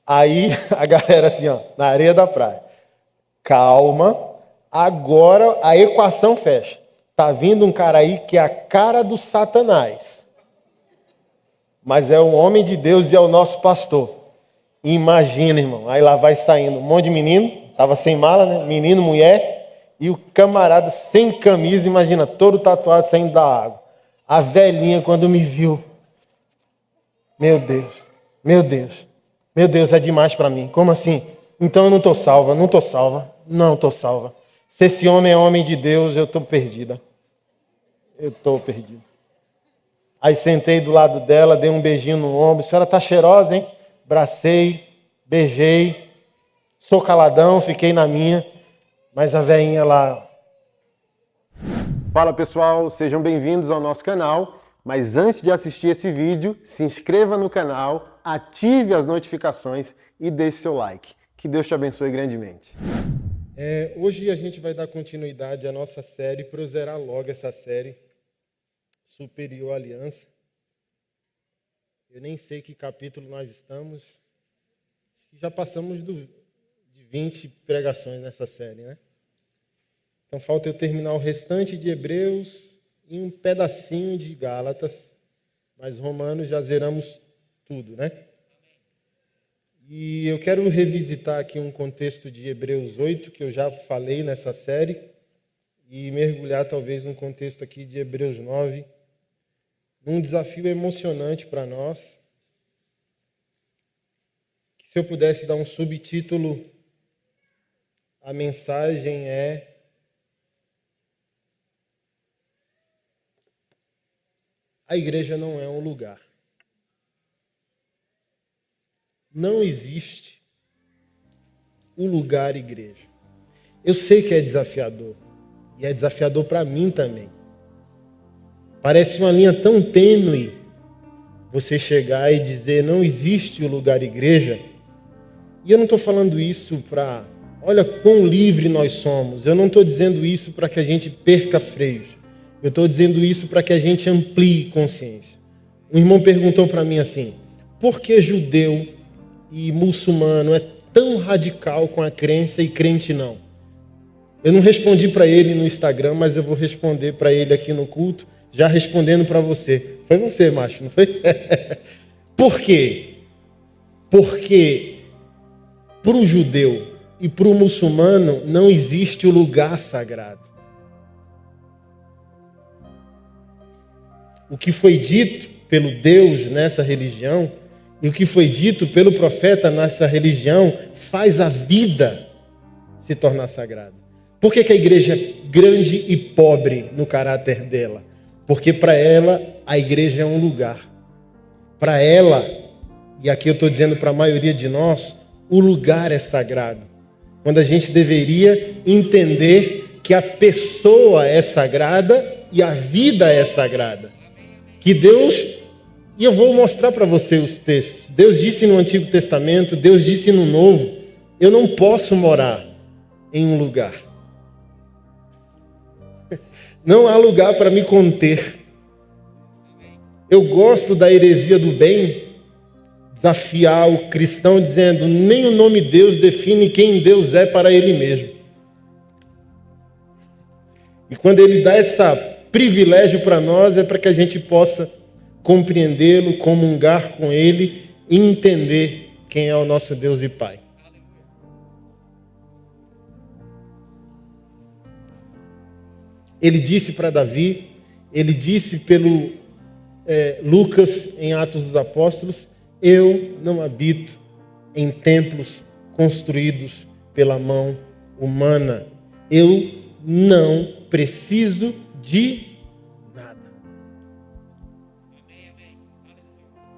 Aí a galera assim, ó, na areia da praia. Calma, agora a equação fecha. Tá vindo um cara aí que é a cara do Satanás. Mas é um homem de Deus e é o nosso pastor. Imagina, irmão. Aí lá vai saindo um monte de menino. Tava sem mala, né? Menino, mulher. E o camarada sem camisa, imagina, todo tatuado saindo da água. A velhinha, quando me viu. Meu Deus, meu Deus. Meu Deus, é demais para mim. Como assim? Então eu não estou salva, não estou salva. Não estou salva. Se esse homem é homem de Deus, eu estou perdida. Eu estou perdido. Aí sentei do lado dela, dei um beijinho no ombro. A senhora está cheirosa, hein? Bracei, beijei. Sou caladão, fiquei na minha. Mas a velhinha lá... Fala pessoal, sejam bem-vindos ao nosso canal. Mas antes de assistir esse vídeo, se inscreva no canal, ative as notificações e deixe seu like. Que Deus te abençoe grandemente. Hoje a gente vai dar continuidade à nossa série, para eu zerar logo essa série, Superior Aliança. Eu nem sei que capítulo nós estamos. Já passamos de 20 pregações nessa série, né? Então falta eu terminar o restante de Hebreus e um pedacinho de Gálatas, mas Romanos já zeramos tudo, né? E eu quero revisitar aqui um contexto de Hebreus 8, que eu já falei nessa série, e mergulhar talvez num contexto aqui de Hebreus 9, num desafio emocionante para nós, que se eu pudesse dar um subtítulo, a mensagem é: a igreja não é um lugar. Não existe o lugar igreja. Eu sei que é desafiador. E é desafiador para mim também. Parece uma linha tão tênue você chegar e dizer não existe o lugar igreja. E eu não estou falando isso para... Olha quão livre nós somos. Eu não estou dizendo isso para que a gente perca freios. Eu estou dizendo isso para que a gente amplie consciência. Um irmão perguntou para mim assim: por que judeu e muçulmano é tão radical com a crença e crente não? Eu não respondi para ele no Instagram, mas eu vou responder para ele aqui no culto, já respondendo para você. Foi você, macho, não foi? Por quê? Porque para o judeu e para o muçulmano não existe o lugar sagrado. O que foi dito pelo Deus nessa religião e o que foi dito pelo profeta nessa religião faz a vida se tornar sagrada. Por que a igreja é grande e pobre no caráter dela? Porque para ela a igreja é um lugar. Para ela, e aqui eu estou dizendo para a maioria de nós, o lugar é sagrado. Quando a gente deveria entender que a pessoa é sagrada e a vida é sagrada. Que Deus, e eu vou mostrar para você os textos. Deus disse no Antigo Testamento, Deus disse no Novo: eu não posso morar em um lugar. Não há lugar para me conter. Eu gosto da heresia do bem, desafiar o cristão dizendo: nem o nome Deus define quem Deus é para ele mesmo. E quando ele dá esse privilégio para nós, é para que a gente possa compreendê-lo, comungar com ele e entender quem é o nosso Deus e Pai. Ele disse para Davi, ele disse pelo Lucas em Atos dos Apóstolos: eu não habito em templos construídos pela mão humana. Eu não preciso de nada.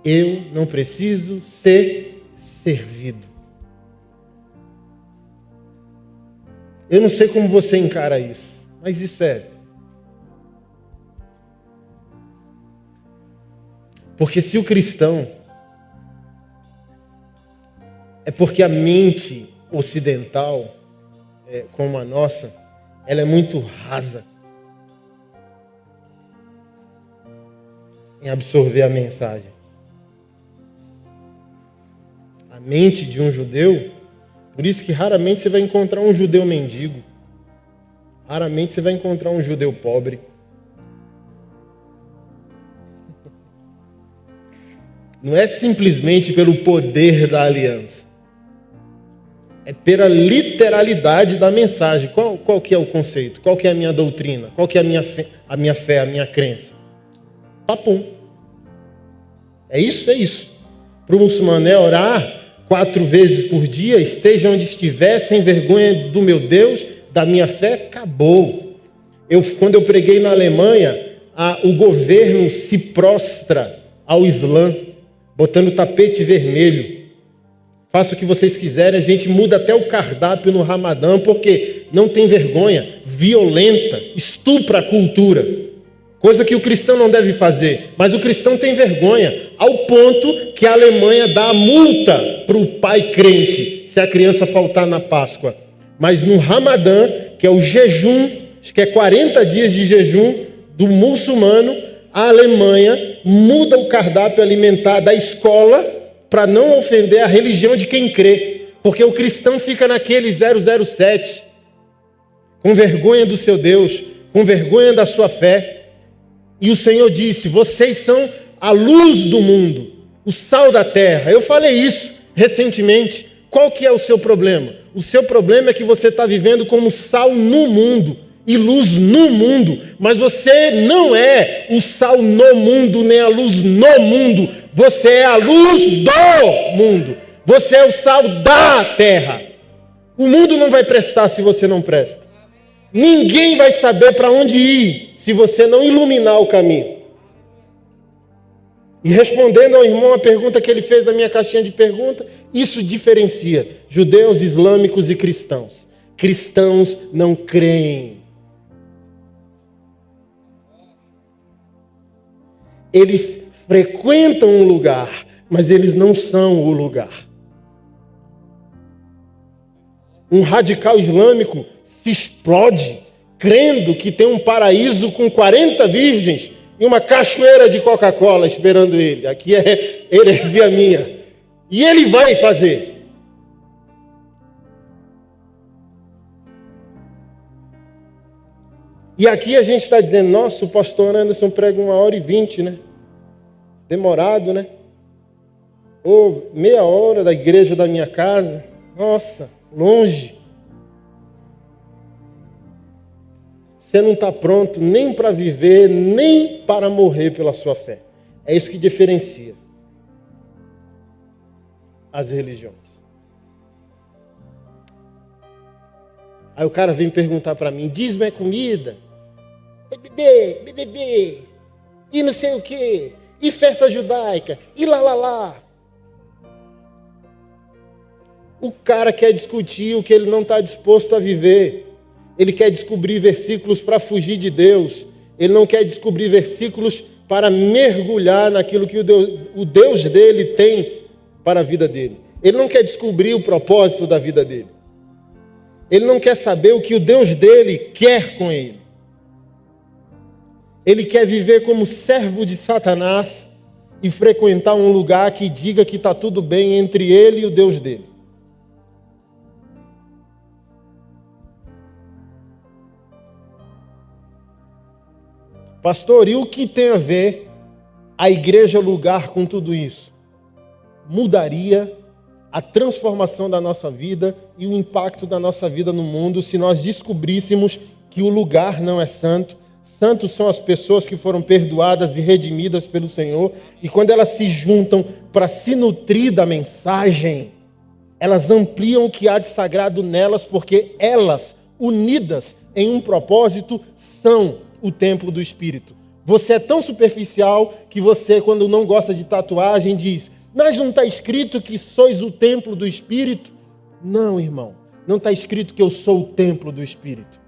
Eu não preciso ser servido. Eu não sei como você encara isso, mas isso é. Porque se o cristão é porque a mente ocidental, como a nossa, ela é muito rasa em absorver a mensagem. a mente de um judeu. Por isso que raramente você vai encontrar um judeu mendigo. Raramente você vai encontrar um judeu pobre. Não é simplesmente pelo poder da aliança. É pela literalidade da mensagem. Qual que é o conceito? Qual que é a minha doutrina? Qual que é a minha fé, a minha crença? Papum. É isso, é isso. Para o muçulmano é orar 4 vezes por dia, esteja onde estiver, sem vergonha do meu Deus, da minha fé, acabou. Quando eu preguei na Alemanha, o governo se prostra ao Islã, botando tapete vermelho. Faça o que vocês quiserem, a gente muda até o cardápio no Ramadã, porque não tem vergonha, violenta, estupra a cultura. Coisa que o cristão não deve fazer, mas o cristão tem vergonha, ao ponto que a Alemanha dá a multa para o pai crente, se a criança faltar na Páscoa. Mas no Ramadã, que é o jejum, acho que é 40 dias de jejum do muçulmano, a Alemanha muda o cardápio alimentar da escola para não ofender a religião de quem crê, porque o cristão fica naquele 007, com vergonha do seu Deus, com vergonha da sua fé. E o Senhor disse: vocês são a luz do mundo, o sal da terra. Eu falei isso recentemente. Qual que é o seu problema? O seu problema é que você está vivendo como sal no mundo e luz no mundo, mas você não é o sal no mundo, nem a luz no mundo. Você é a luz do mundo. Você é o sal da terra. O mundo não vai prestar se você não presta. Ninguém vai saber para onde ir se você não iluminar o caminho. E respondendo ao irmão a pergunta que ele fez na minha caixinha de pergunta, isso diferencia judeus, islâmicos e cristãos. Cristãos não creem. Eles frequentam um lugar, mas eles não são o lugar. Um radical islâmico se explode crendo que tem um paraíso com 40 virgens e uma cachoeira de Coca-Cola esperando ele. Aqui é heresia minha. E ele vai fazer. E aqui a gente está dizendo: nossa, o pastor Anderson prega 1h20, né? Demorado, né? Ou meia hora da igreja da minha casa. Nossa, longe. Você não está pronto nem para viver, nem para morrer pela sua fé. É isso que diferencia as religiões. Aí o cara vem perguntar para mim: dízimo é comida? Bebê, e não sei o quê, e festa judaica, e lá. O cara quer discutir o que ele não está disposto a viver. Ele quer descobrir versículos para fugir de Deus. Ele não quer descobrir versículos para mergulhar naquilo que o Deus dele tem para a vida dele. Ele não quer descobrir o propósito da vida dele. Ele não quer saber o que o Deus dele quer com ele. Ele quer viver como servo de Satanás e frequentar um lugar que diga que está tudo bem entre ele e o Deus dele. Pastor, e o que tem a ver a igreja lugar com tudo isso? Mudaria a transformação da nossa vida e o impacto da nossa vida no mundo se nós descobríssemos que o lugar não é santo. Santos são as pessoas que foram perdoadas e redimidas pelo Senhor, e quando elas se juntam para se nutrir da mensagem, elas ampliam o que há de sagrado nelas, porque elas, unidas em um propósito, são o templo do Espírito. Você é tão superficial que você, quando não gosta de tatuagem, diz: mas não está escrito que sois o templo do Espírito? Não, irmão, não está escrito que eu sou o templo do Espírito.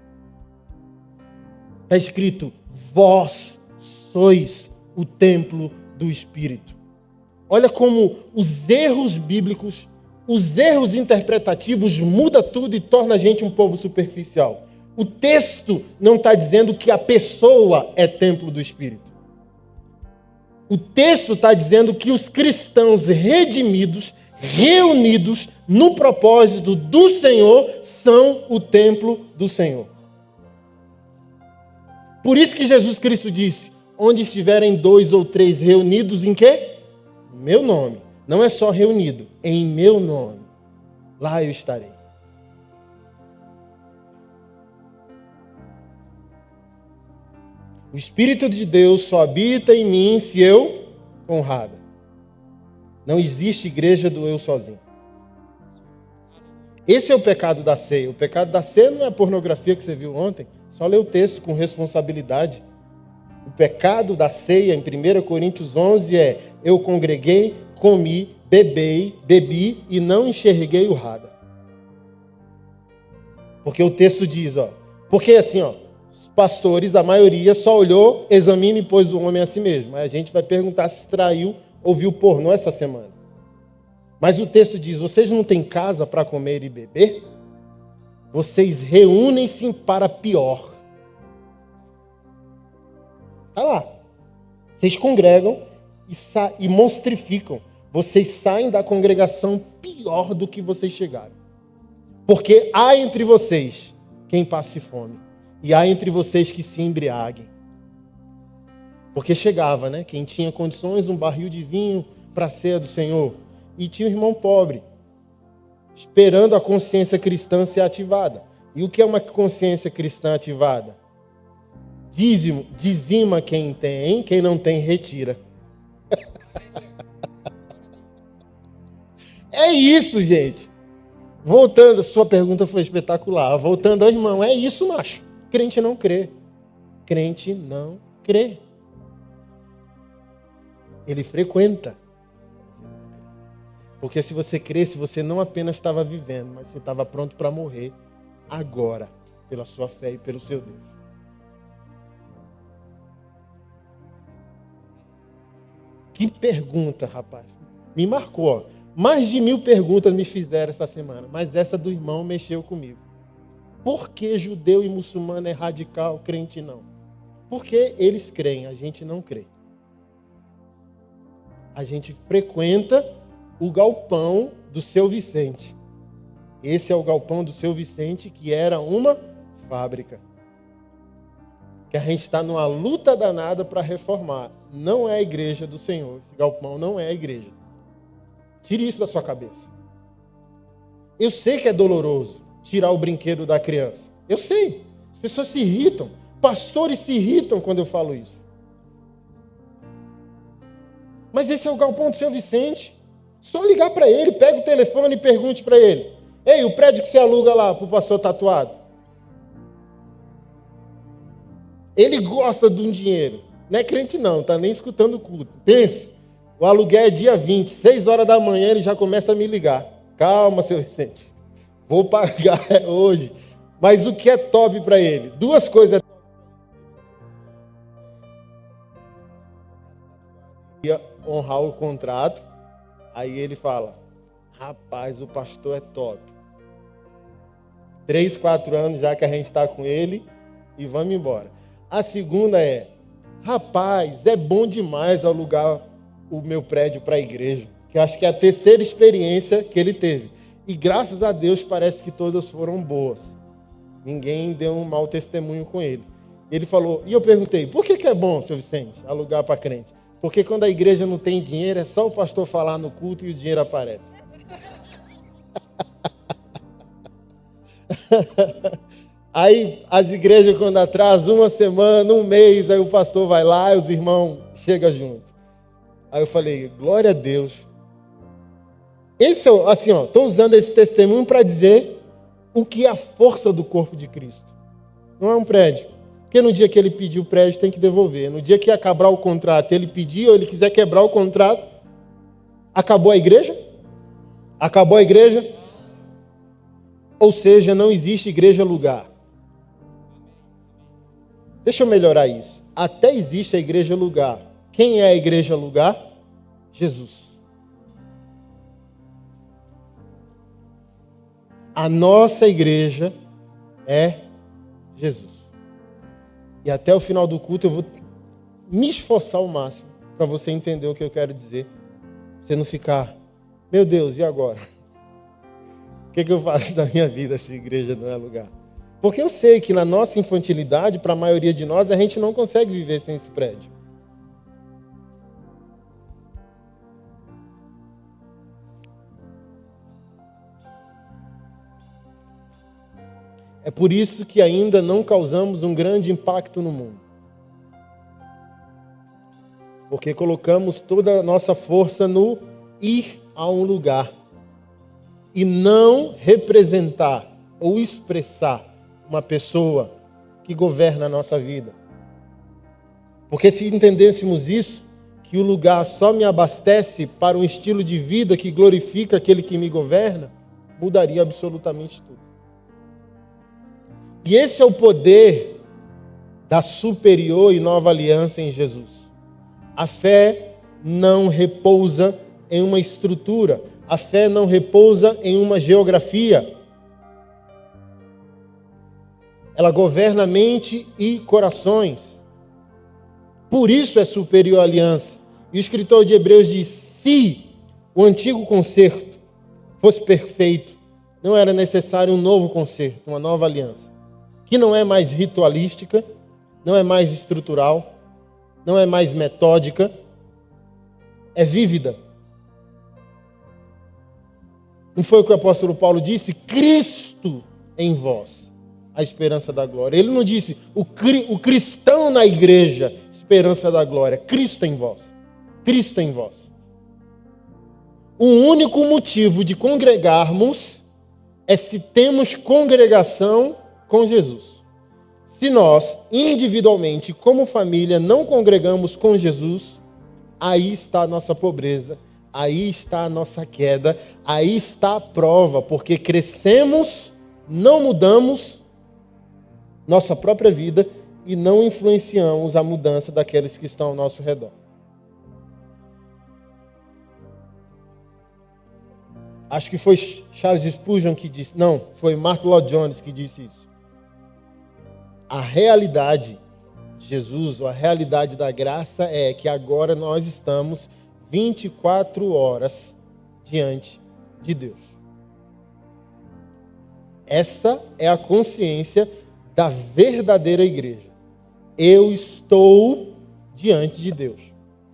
Está escrito: vós sois o templo do Espírito. Olha como os erros bíblicos, os erros interpretativos mudam tudo e torna a gente um povo superficial. O texto não está dizendo que a pessoa é templo do Espírito. O texto está dizendo que os cristãos redimidos, reunidos no propósito do Senhor, são o templo do Senhor. Por isso que Jesus Cristo disse, onde estiverem 2 ou 3 reunidos em quê? Meu nome. Não é só reunido, em meu nome. Lá eu estarei. O Espírito de Deus só habita em mim se eu honrada. Não existe igreja do eu sozinho. Esse é o pecado da ceia. O pecado da ceia não é a pornografia que você viu ontem. Só lê o texto com responsabilidade. O pecado da ceia, em 1 Coríntios 11, é: eu congreguei, comi, bebi e não enxerguei o rada. Porque o texto diz, porque assim, os pastores, a maioria, só olhou, examina e pôs o homem a si mesmo. Aí a gente vai perguntar se traiu ou viu pornô essa semana. Mas o texto diz, vocês não têm casa para comer e beber? Vocês reúnem-se para pior. Está lá. Vocês congregam e monstrificam. Vocês saem da congregação pior do que vocês chegaram. Porque há entre vocês quem passe fome. E há entre vocês que se embriaguem. Porque chegava, né? Quem tinha condições, um barril de vinho para a ceia do Senhor. E tinha um irmão pobre, esperando a consciência cristã ser ativada. E o que é uma consciência cristã ativada? Dízimo, dizima quem tem, quem não tem, retira. É isso, gente. Voltando, sua pergunta foi espetacular. Voltando ao irmão, é isso, macho. Crente não crê. Crente não crê. Ele frequenta. Porque se você cresce, você não apenas estava vivendo, mas você estava pronto para morrer agora, pela sua fé e pelo seu Deus. Que pergunta, rapaz. Me marcou. Mais de 1000 perguntas me fizeram essa semana, mas essa do irmão mexeu comigo. Por que judeu e muçulmano é radical, crente não? Porque eles creem, a gente não crê. A gente frequenta o galpão do Seu Vicente. Esse é o galpão do Seu Vicente, que era uma fábrica. Que a gente está numa luta danada para reformar. Não é a igreja do Senhor. Esse galpão não é a igreja. Tire isso da sua cabeça. Eu sei que é doloroso tirar o brinquedo da criança. Eu sei. As pessoas se irritam. Pastores se irritam quando eu falo isso. Mas esse é o galpão do Seu Vicente. Só ligar para ele, pega o telefone e pergunte para ele. Ei, o prédio que você aluga lá para o pastor tatuado? Ele gosta de um dinheiro. Não é crente não, está nem escutando o culto. Pense, o aluguel é dia 20, 6 horas da manhã ele já começa a me ligar. Calma, Seu Vicente, vou pagar hoje. Mas o que é top para ele? 2 coisas. Honrar o contrato. Aí ele fala, rapaz, o pastor é top. 3, 4 anos já que a gente está com ele e vamos embora. A segunda é, rapaz, é bom demais alugar o meu prédio para a igreja. Que acho que é a terceira experiência que ele teve. E graças a Deus parece que todas foram boas. Ninguém deu um mau testemunho com ele. Ele falou, e eu perguntei, por que é bom, Seu Vicente, alugar para crente? Porque quando a igreja não tem dinheiro, é só o pastor falar no culto e o dinheiro aparece. Aí as igrejas quando atrasam 1 semana, 1 mês, aí o pastor vai lá e os irmãos chegam junto. Aí eu falei, glória a Deus. Esse é, assim, estou usando esse testemunho para dizer o que é a força do corpo de Cristo. Não é um prédio. Porque no dia que ele pediu o prédio, tem que devolver. No dia que acabar o contrato, ele pedir ou ele quiser quebrar o contrato, acabou a igreja? Acabou a igreja? Ou seja, não existe igreja lugar. Deixa eu melhorar isso. Até existe a igreja lugar. Quem é a igreja lugar? Jesus. A nossa igreja é Jesus. E até o final do culto eu vou me esforçar ao máximo para você entender o que eu quero dizer. Você não ficar Meu Deus, e agora? O que eu faço da minha vida se a igreja não é lugar? Porque eu sei que na nossa infantilidade, para a maioria de nós, a gente não consegue viver sem esse prédio. É por isso que ainda não causamos um grande impacto no mundo. Porque colocamos toda a nossa força no ir a um lugar e não representar ou expressar uma pessoa que governa a nossa vida. Porque se entendêssemos isso, que o lugar só me abastece para um estilo de vida que glorifica aquele que me governa, mudaria absolutamente tudo. E esse é o poder da superior e nova aliança em Jesus. A fé não repousa em uma estrutura. A fé não repousa em uma geografia. Ela governa mente e corações. Por isso é superior aliança. E o escritor de Hebreus diz: se o antigo concerto fosse perfeito, não era necessário um novo concerto, uma nova aliança. Que não é mais ritualística, não é mais estrutural, não é mais metódica, é vívida. Não foi o que o apóstolo Paulo disse? Cristo em vós, a esperança da glória. Ele não disse o cristão na igreja, esperança da glória. Cristo em vós. Cristo em vós. O único motivo de congregarmos é se temos congregação com Jesus. Se nós, individualmente, como família, não congregamos com Jesus, aí está a nossa pobreza, aí está a nossa queda, aí está a prova, porque crescemos, não mudamos nossa própria vida e não influenciamos a mudança daqueles que estão ao nosso redor. Acho que foi Charles Spurgeon que disse, não, foi Martyn Lloyd-Jones que disse isso. A realidade de Jesus, ou a realidade da graça é que agora nós estamos 24 horas diante de Deus. Essa é a consciência da verdadeira igreja. Eu estou diante de Deus,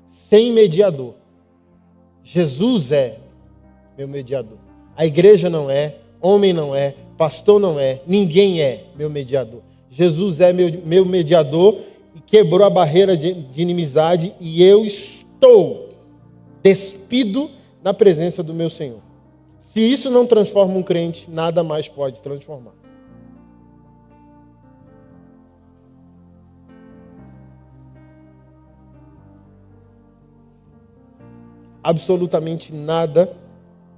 sem mediador. Jesus é meu mediador. A igreja não é, homem não é, pastor não é, ninguém é meu mediador. Jesus é meu mediador e quebrou a barreira de inimizade e eu estou despido na presença do meu Senhor. Se isso não transforma um crente, nada mais pode transformar. Absolutamente nada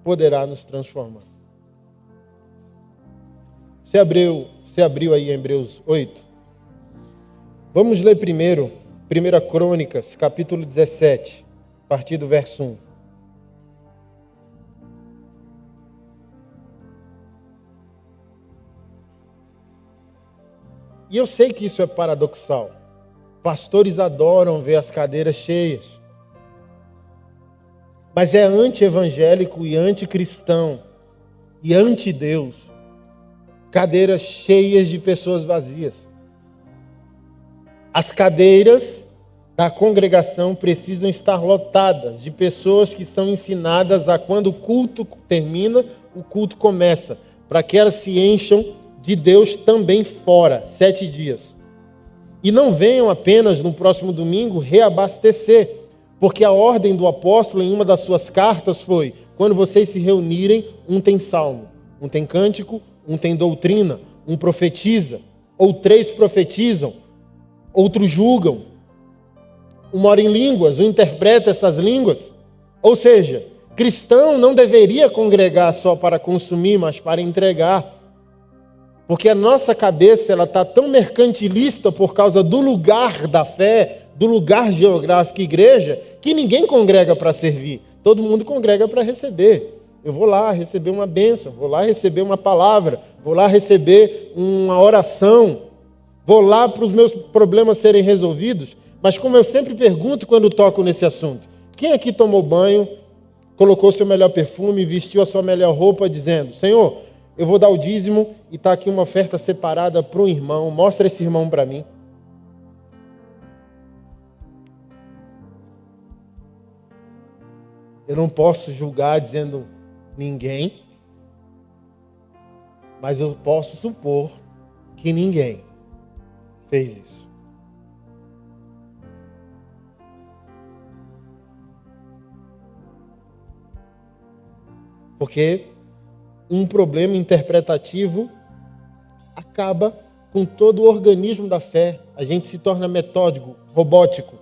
poderá nos transformar. Você abriu aí em Hebreus 8? Vamos ler primeiro 1 Crônicas, capítulo 17, a partir do verso 1. E eu sei que isso é paradoxal. Pastores adoram ver as cadeiras cheias. Mas é anti-evangélico e anticristão e anti-Deus. Cadeiras cheias de pessoas vazias. As cadeiras da congregação precisam estar lotadas de pessoas que são ensinadas a quando o culto termina, o culto começa, para que elas se encham de Deus também fora, 7 dias. E não venham apenas no próximo domingo reabastecer, porque a ordem do apóstolo em uma das suas cartas foi: quando vocês se reunirem, um tem salmo, um tem cântico, um tem doutrina, um profetiza, ou 3 profetizam, outros julgam, um ora em línguas, um interpreta essas línguas. Ou seja, cristão não deveria congregar só para consumir, mas para entregar. Porque a nossa cabeça está tão mercantilista por causa do lugar da fé, do lugar geográfico igreja, que ninguém congrega para servir. Todo mundo congrega para receber. Eu vou lá receber uma bênção, vou lá receber uma palavra, vou lá receber uma oração, vou lá para os meus problemas serem resolvidos. Mas como eu sempre pergunto quando toco nesse assunto, quem aqui tomou banho colocou seu melhor perfume, vestiu a sua melhor roupa, dizendo: Senhor, eu vou dar o dízimo e está aqui uma oferta separada para um irmão, mostra esse irmão para mim. Eu não posso julgar dizendo ninguém, mas eu posso supor que ninguém fez isso. Porque um problema interpretativo acaba com todo o organismo da fé. A gente se torna metódico, robótico.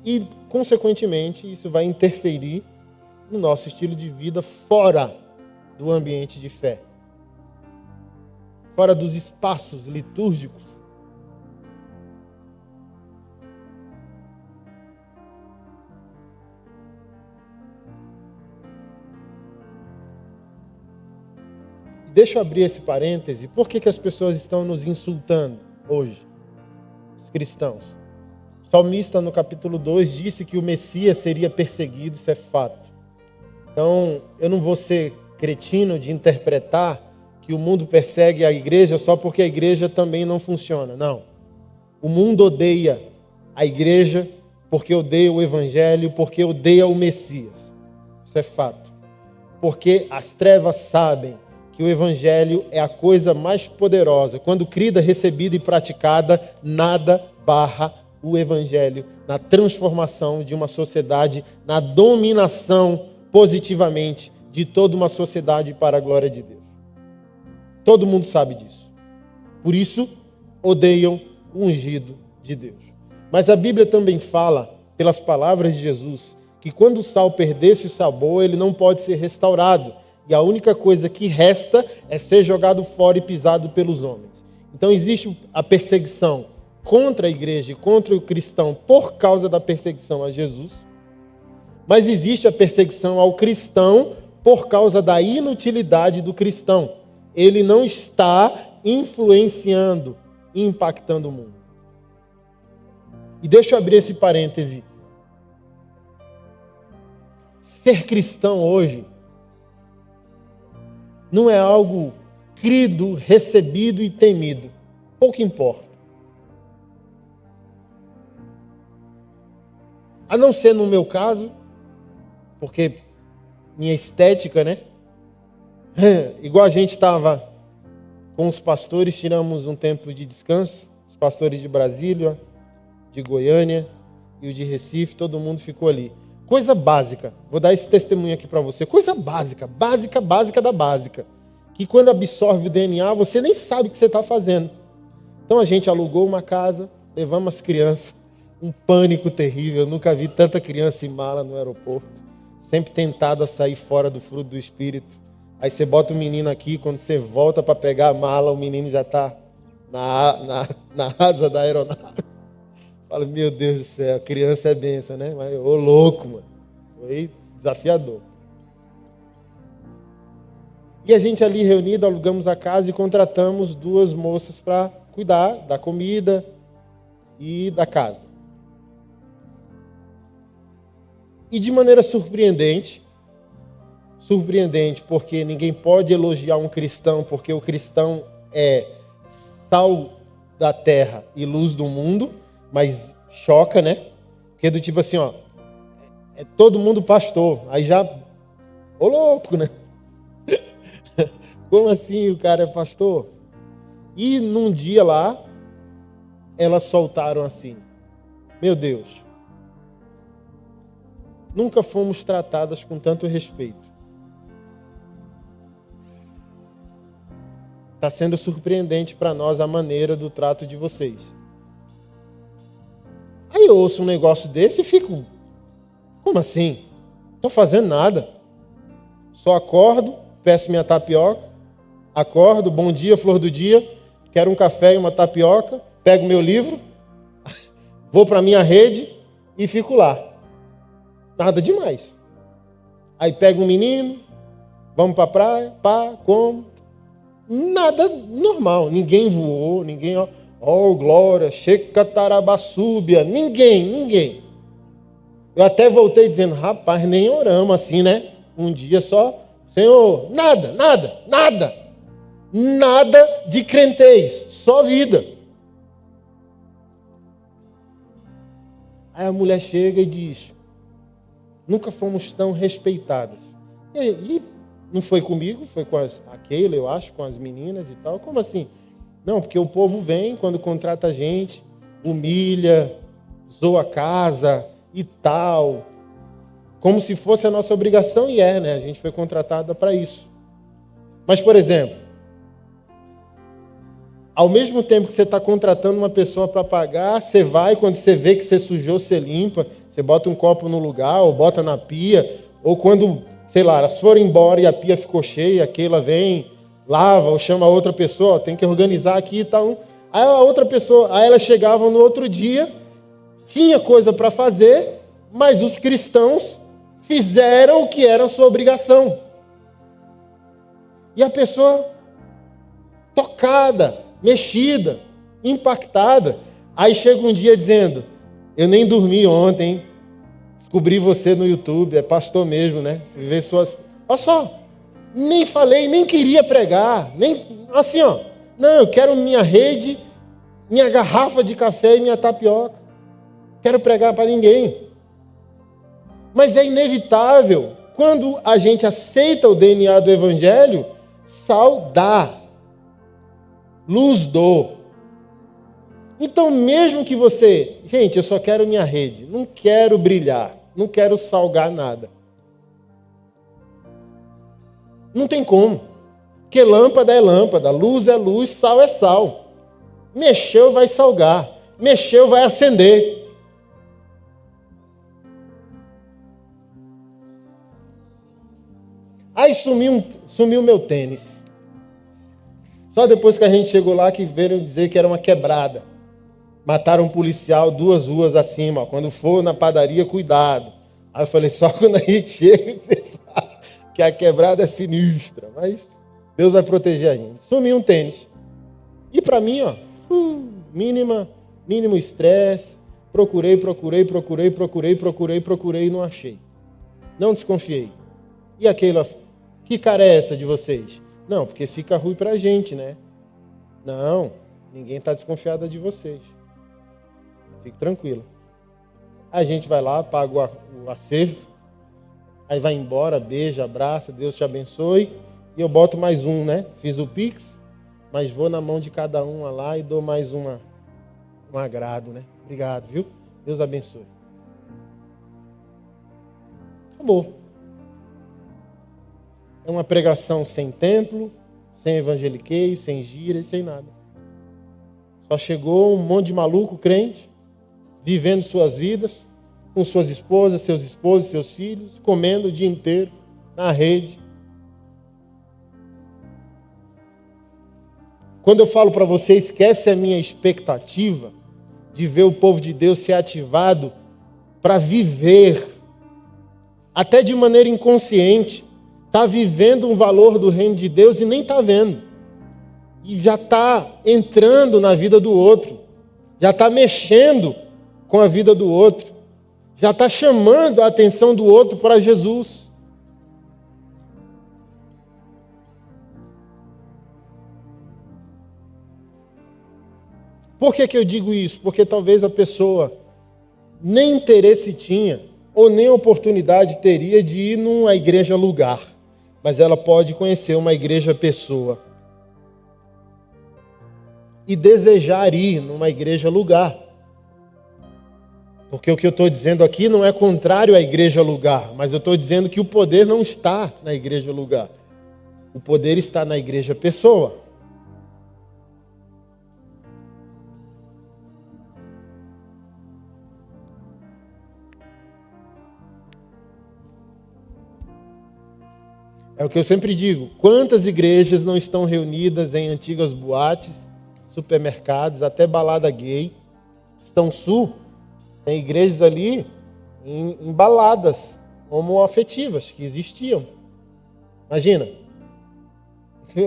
E, consequentemente, isso vai interferir no nosso estilo de vida fora do ambiente de fé. Fora dos espaços litúrgicos. Deixa eu abrir esse parêntese. Por que as pessoas estão nos insultando hoje? Os cristãos. O salmista, no capítulo 2, disse que o Messias seria perseguido, isso é fato. Então, eu não vou ser cretino de interpretar que o mundo persegue a igreja só porque a igreja também não funciona. Não. O mundo odeia a igreja porque odeia o evangelho, porque odeia o Messias. Isso é fato. Porque as trevas sabem que o evangelho é a coisa mais poderosa. Quando crida, recebida e praticada, nada barra o evangelho na transformação de uma sociedade, na dominação positivamente de toda uma sociedade para a glória de Deus. Todo mundo sabe disso. Por isso, odeiam o ungido de Deus. Mas a Bíblia também fala, pelas palavras de Jesus, que quando o sal perder esse sabor, ele não pode ser restaurado. E a única coisa que resta é ser jogado fora e pisado pelos homens. Então existe a perseguição contra a igreja e contra o cristão por causa da perseguição a Jesus. Mas existe a perseguição ao cristão por causa da inutilidade do cristão. Ele não está influenciando e impactando o mundo. E deixa eu abrir esse parêntese. Ser cristão hoje não é algo crido, recebido e temido. Pouco importa. A não ser no meu caso, porque minha estética, né? Igual a gente estava com os pastores, tiramos um tempo de descanso, os pastores de Brasília, de Goiânia e o de Recife, todo mundo ficou ali. Coisa básica, vou dar esse testemunho aqui para você, coisa básica da básica, que quando absorve o DNA, você nem sabe o que você está fazendo. Então a gente alugou uma casa, levamos as crianças, um pânico terrível, eu nunca vi tanta criança em mala no aeroporto, sempre tentado a sair fora do fruto do Espírito. Aí você bota o menino aqui, quando você volta para pegar a mala, o menino já está na asa da aeronave. Fala, meu Deus do céu, criança é bênção, né? Mas, ô louco, mano. Foi desafiador. E a gente ali reunido, alugamos a casa e contratamos 2 moças para cuidar da comida e da casa. E de maneira surpreendente porque ninguém pode elogiar um cristão, porque o cristão é sal da terra e luz do mundo, mas choca, né? Porque do tipo assim, ó, é todo mundo pastor, aí já, ô louco, né? Como assim o cara é pastor? E num dia lá, elas soltaram assim, meu Deus, nunca fomos tratadas com tanto respeito. Está sendo surpreendente para nós a maneira do trato de vocês. Aí eu ouço um negócio desse e fico, como assim? Não estou fazendo nada. Só acordo, peço minha tapioca, acordo, bom dia, flor do dia, quero um café e uma tapioca, pego meu livro, vou para a minha rede e fico lá. Nada demais. Aí pego um menino, vamos para a praia, como. Nada normal. Ninguém voou, ninguém, glória, Shekatarabassúbia. Ninguém. Eu até voltei dizendo, rapaz, nem oramos assim, né? Um dia só, Senhor, nada de crentez, só vida. Aí a mulher chega e diz, nunca fomos tão respeitados. E não foi comigo, foi com a Keila, eu acho, com as meninas e tal. Como assim? Não, porque o povo vem, quando contrata a gente, humilha, zoa a casa e tal. Como se fosse a nossa obrigação, e né? A gente foi contratada para isso. Mas, por exemplo, ao mesmo tempo que você está contratando uma pessoa para pagar, você vai, quando você vê que você sujou, você limpa, você bota um copo no lugar, ou bota na pia, ou quando, sei lá, elas foram embora e a pia ficou cheia, aquela vem, lava, ou chama outra pessoa, tem que organizar aqui e tal. Aí a outra pessoa, aí elas chegavam no outro dia, tinha coisa para fazer, mas os cristãos fizeram o que era sua obrigação. E a pessoa tocada, mexida, impactada. Aí chega um dia dizendo, eu nem dormi ontem, descobri você no YouTube, é pastor mesmo, né? Ver suas... Olha só, nem falei, nem queria pregar, nem assim, não, eu quero minha rede, minha garrafa de café e minha tapioca. Quero pregar para ninguém. Mas é inevitável, quando a gente aceita o DNA do Evangelho, sal dá, luz dou. Então, mesmo que você... Gente, eu só quero minha rede, não quero brilhar, não quero salgar nada. Não tem como. Porque lâmpada é lâmpada, luz é luz, sal é sal. Mexeu, vai salgar. Mexeu, vai acender. Aí sumiu meu tênis. Só depois que a gente chegou lá que veio dizer que era uma quebrada. Mataram um policial 2 ruas acima. Quando for na padaria, cuidado. Aí eu falei, só quando a gente chega, você sabe que a quebrada é sinistra. Mas Deus vai proteger a gente. Sumiu um tênis. E para mim, mínimo estresse. Procurei e não achei. Não desconfiei. E aquela, que cara é essa de vocês? Não, porque fica ruim para a gente, né? Não, ninguém está desconfiado de vocês. Fique tranquilo. A gente vai lá, paga o acerto, aí vai embora, beija, abraça, Deus te abençoe. E eu boto mais um, né? Fiz o Pix, mas vou na mão de cada um lá e dou mais um agrado, né? Obrigado, viu? Deus abençoe. Acabou. É uma pregação sem templo, sem evangeliquez, sem gira e sem nada. Só chegou um monte de maluco crente, vivendo suas vidas, com suas esposas, seus esposos, seus filhos, comendo o dia inteiro, na rede. Quando eu falo para você, esquece a minha expectativa de ver o povo de Deus ser ativado para viver, até de maneira inconsciente, está vivendo um valor do reino de Deus e nem está vendo. E já está entrando na vida do outro. Já está mexendo com a vida do outro. Já está chamando a atenção do outro para Jesus. Por que eu digo isso? Porque talvez a pessoa nem interesse tinha, ou nem oportunidade teria de ir numa igreja lugar. Mas ela pode conhecer uma igreja pessoa e desejar ir numa igreja lugar. Porque o que eu estou dizendo aqui não é contrário à igreja lugar, mas eu estou dizendo que o poder não está na igreja lugar. O poder está na igreja pessoa. É o que eu sempre digo, quantas igrejas não estão reunidas em antigas boates, supermercados, até balada gay. Estão sul, tem igrejas ali em baladas homoafetivas que existiam. Imagina.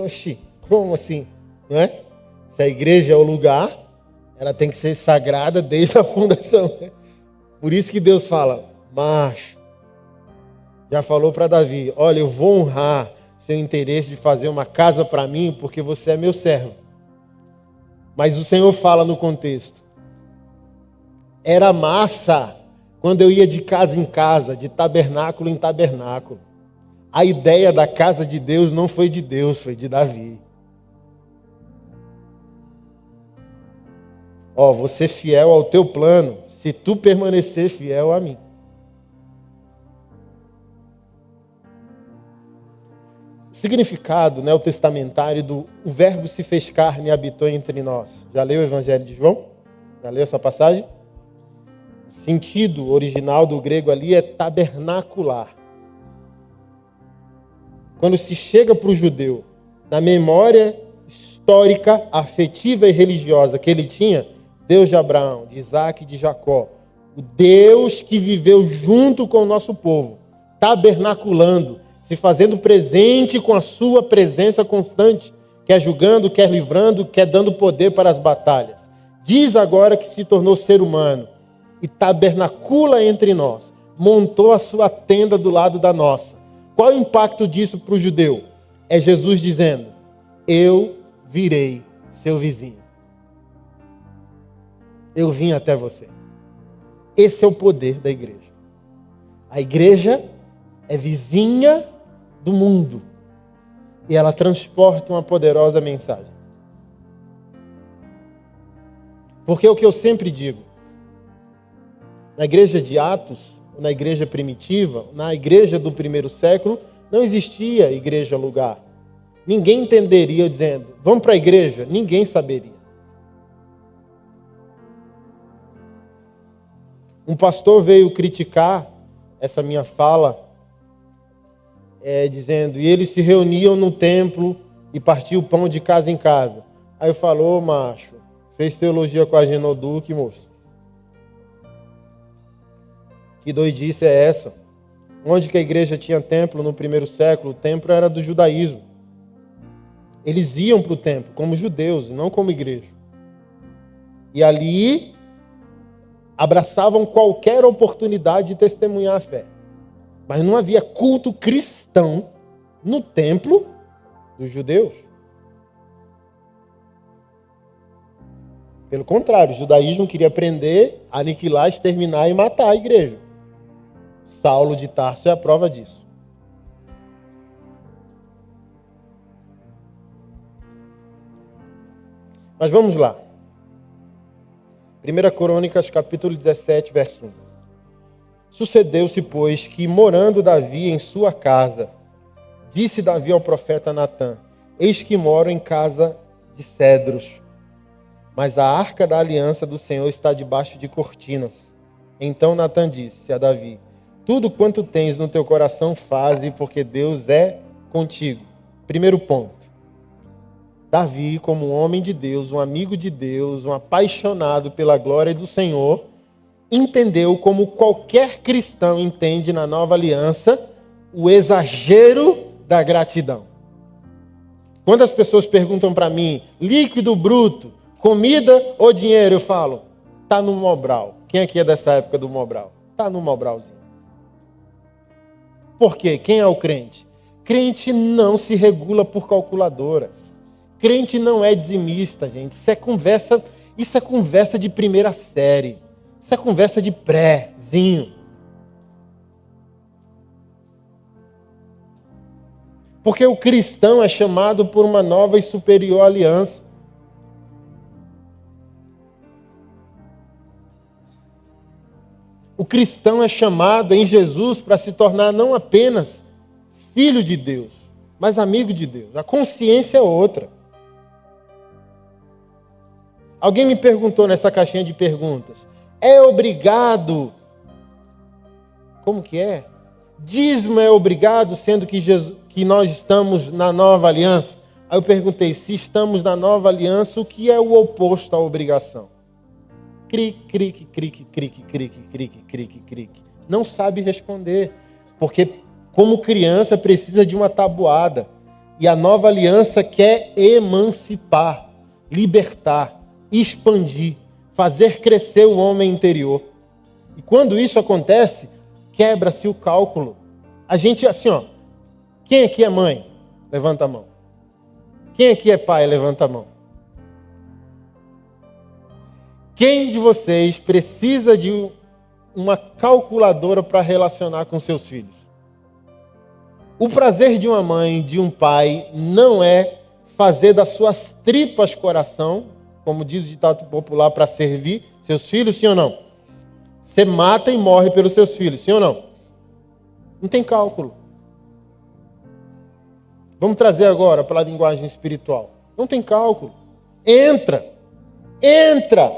Oxi, Como assim? Não é? Se a igreja é o lugar, ela tem que ser sagrada desde a fundação. Né? Por isso que Deus fala, macho, já falou para Davi, olha, eu vou honrar seu interesse de fazer uma casa para mim, porque você é meu servo. Mas o Senhor fala no contexto. Era massa quando eu ia de casa em casa, de tabernáculo em tabernáculo. A ideia da casa de Deus não foi de Deus, foi de Davi. Ó, vou ser fiel ao teu plano, se tu permanecer fiel a mim. O significado neotestamentário do o verbo se fez carne e habitou entre nós. Já leu o Evangelho de João? Já leu essa passagem? O sentido original do grego ali é tabernacular. Quando se chega para o judeu, na memória histórica, afetiva e religiosa que ele tinha, Deus de Abraão, de Isaac e de Jacó, o Deus que viveu junto com o nosso povo, tabernaculando, se fazendo presente com a sua presença constante, quer julgando, quer livrando, quer dando poder para as batalhas. Diz agora que se tornou ser humano e tabernacula entre nós, montou a sua tenda do lado da nossa. Qual é o impacto disso para o judeu? É Jesus dizendo, eu virei seu vizinho. Eu vim até você. Esse é o poder da igreja. A igreja é vizinha do mundo. E ela transporta uma poderosa mensagem. Porque é o que eu sempre digo. Na igreja de Atos, na igreja primitiva, na igreja do primeiro século, não existia igreja-lugar. Ninguém entenderia dizendo, vamos para a igreja? Ninguém saberia. Um pastor veio criticar essa minha fala, dizendo, e eles se reuniam no templo e partiam o pão de casa em casa. Aí eu falo, macho, fez teologia com a Genoduque, moço. Que doidice é essa? Onde que a igreja tinha templo no primeiro século? O templo era do judaísmo. Eles iam para o templo como judeus, não como igreja. E ali abraçavam qualquer oportunidade de testemunhar a fé. Mas não havia culto cristão no templo dos judeus. Pelo contrário, o judaísmo queria prender, aniquilar, exterminar e matar a igreja. Saulo de Tarso é a prova disso. Mas vamos lá. 1 Crônicas, capítulo 17, verso 1. Sucedeu-se, pois, que, morando Davi em sua casa, disse Davi ao profeta Natã, eis que moro em casa de cedros, mas a arca da aliança do Senhor está debaixo de cortinas. Então Natã disse a Davi, tudo quanto tens no teu coração faze, porque Deus é contigo. Primeiro ponto. Davi, como um homem de Deus, um amigo de Deus, um apaixonado pela glória do Senhor, entendeu como qualquer cristão entende na nova aliança o exagero da gratidão. Quando as pessoas perguntam para mim, líquido, bruto, comida ou dinheiro, eu falo, tá no Mobral. Quem aqui é dessa época do Mobral? Tá no Mobralzinho. Por quê? Quem é o crente? Crente não se regula por calculadora. Crente não é dizimista, gente. Isso é conversa de primeira série. Isso é conversa de prézinho. Porque o cristão é chamado por uma nova e superior aliança. O cristão é chamado em Jesus para se tornar não apenas filho de Deus, mas amigo de Deus. A consciência é outra. Alguém me perguntou nessa caixinha de perguntas, é obrigado? Como que é? Dízimo é obrigado, sendo que nós estamos na nova aliança? Aí eu perguntei, se estamos na nova aliança, o que é o oposto à obrigação? Crique, crique, crique, crique, crique, crique, crique, crique. Não sabe responder, porque como criança precisa de uma tabuada. E a nova aliança quer emancipar, libertar, expandir, fazer crescer o homem interior. E quando isso acontece, quebra-se o cálculo. A gente, assim, ó, quem aqui é mãe? Levanta a mão. Quem aqui é pai? Levanta a mão. Quem de vocês precisa de uma calculadora para relacionar com seus filhos? O prazer de uma mãe, de um pai, não é fazer das suas tripas coração, como diz o ditado popular, para servir seus filhos, sim ou não? Você mata e morre pelos seus filhos, sim ou não? Não tem cálculo. Vamos trazer agora para a linguagem espiritual. Não tem cálculo. Entra,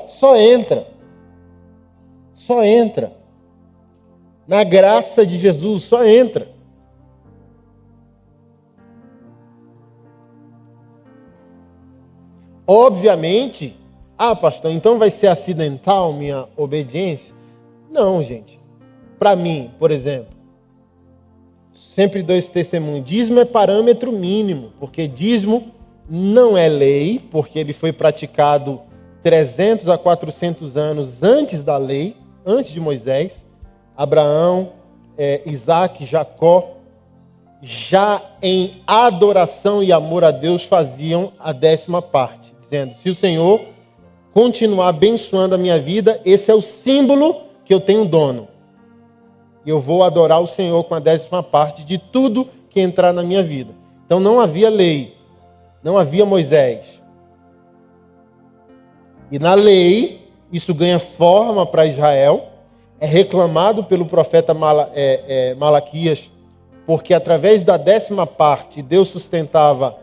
só entra. Só entra. Na graça de Jesus, só entra. Obviamente, pastor, então vai ser acidental minha obediência? Não, gente. Para mim, por exemplo, sempre dou esse testemunho. Dízimo é parâmetro mínimo, porque dízimo não é lei, porque ele foi praticado 300 a 400 anos antes da lei, antes de Moisés. Abraão, Isaac, Jacó, já em adoração e amor a Deus, faziam a 10ª parte, dizendo: se o Senhor continuar abençoando a minha vida, esse é o símbolo que eu tenho dono. E eu vou adorar o Senhor com a 10ª parte de tudo que entrar na minha vida. Então não havia lei, não havia Moisés. E na lei, isso ganha forma para Israel, é reclamado pelo profeta Malaquias, porque através da 10ª parte, Deus sustentava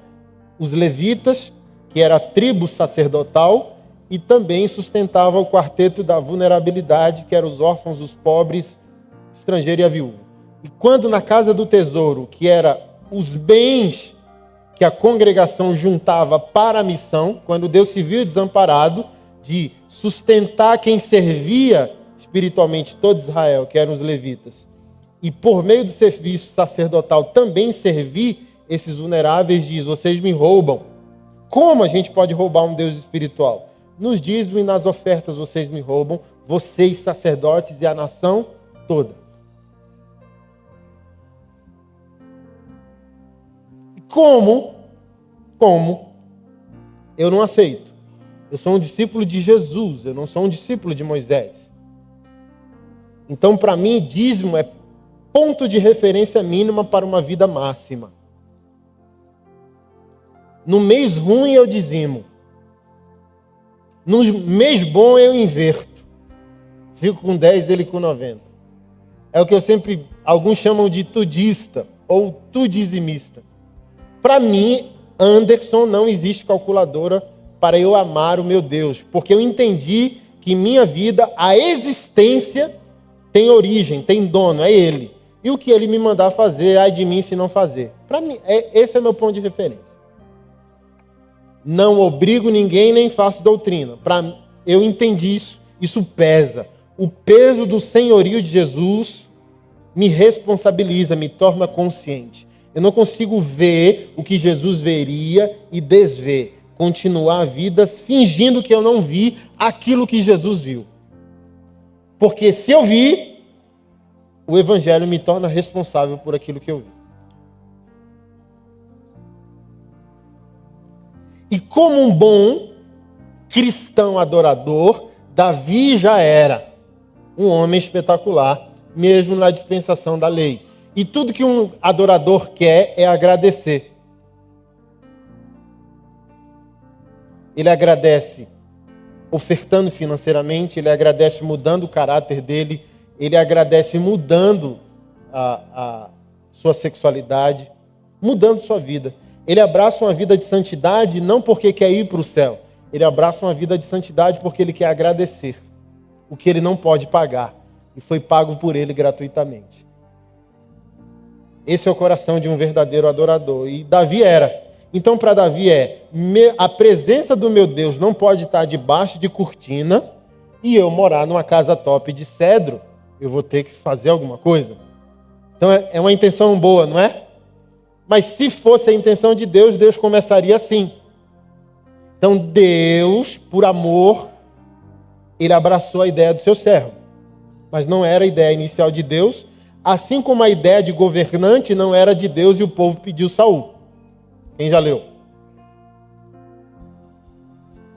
os levitas, que era a tribo sacerdotal, e também sustentava o quarteto da vulnerabilidade, que eram os órfãos, os pobres, estrangeiro e a viúva. E quando na casa do tesouro, que era os bens que a congregação juntava para a missão, quando Deus se viu desamparado de sustentar quem servia espiritualmente todo Israel, que eram os levitas, e por meio do serviço sacerdotal também servir esses vulneráveis, diz: vocês me roubam. Como a gente pode roubar um Deus espiritual? Nos dízimos e nas ofertas vocês me roubam, vocês sacerdotes e a nação toda. Como eu não aceito. Eu sou um discípulo de Jesus, eu não sou um discípulo de Moisés. Então, para mim, dízimo é ponto de referência mínima para uma vida máxima. No mês ruim eu dizimo. No mês bom eu inverto. Fico com 10, ele com 90. É o que eu sempre... Alguns chamam de tudista ou tudizimista. Para mim, Anderson, não existe calculadora para eu amar o meu Deus. Porque eu entendi que em minha vida, a existência tem origem, tem dono, é Ele. E o que Ele me mandar fazer, ai de mim se não fazer. Para mim, esse é meu ponto de referência. Não obrigo ninguém, nem faço doutrina. Eu entendi isso, isso pesa. O peso do senhorio de Jesus me responsabiliza, me torna consciente. Eu não consigo ver o que Jesus veria e desver. Continuar a vida fingindo que eu não vi aquilo que Jesus viu. Porque se eu vi, o Evangelho me torna responsável por aquilo que eu vi. E como um bom cristão adorador, Davi já era um homem espetacular, mesmo na dispensação da lei. E tudo que um adorador quer é agradecer. Ele agradece ofertando financeiramente, ele agradece mudando o caráter dele, ele agradece mudando a sua sexualidade, mudando sua vida. Ele abraça uma vida de santidade não porque quer ir para o céu, ele abraça uma vida de santidade porque ele quer agradecer o que ele não pode pagar e foi pago por ele gratuitamente. Esse é o coração de um verdadeiro adorador. E Davi era. Então, para Davi a presença do meu Deus não pode estar debaixo de cortina e eu morar numa casa top de cedro. Eu vou ter que fazer alguma coisa. Então, é uma intenção boa, não é? Mas se fosse a intenção de Deus, Deus começaria assim. Então Deus, por amor, ele abraçou a ideia do seu servo. Mas não era a ideia inicial de Deus, assim como a ideia de governante não era de Deus e o povo pediu Saul. Quem já leu?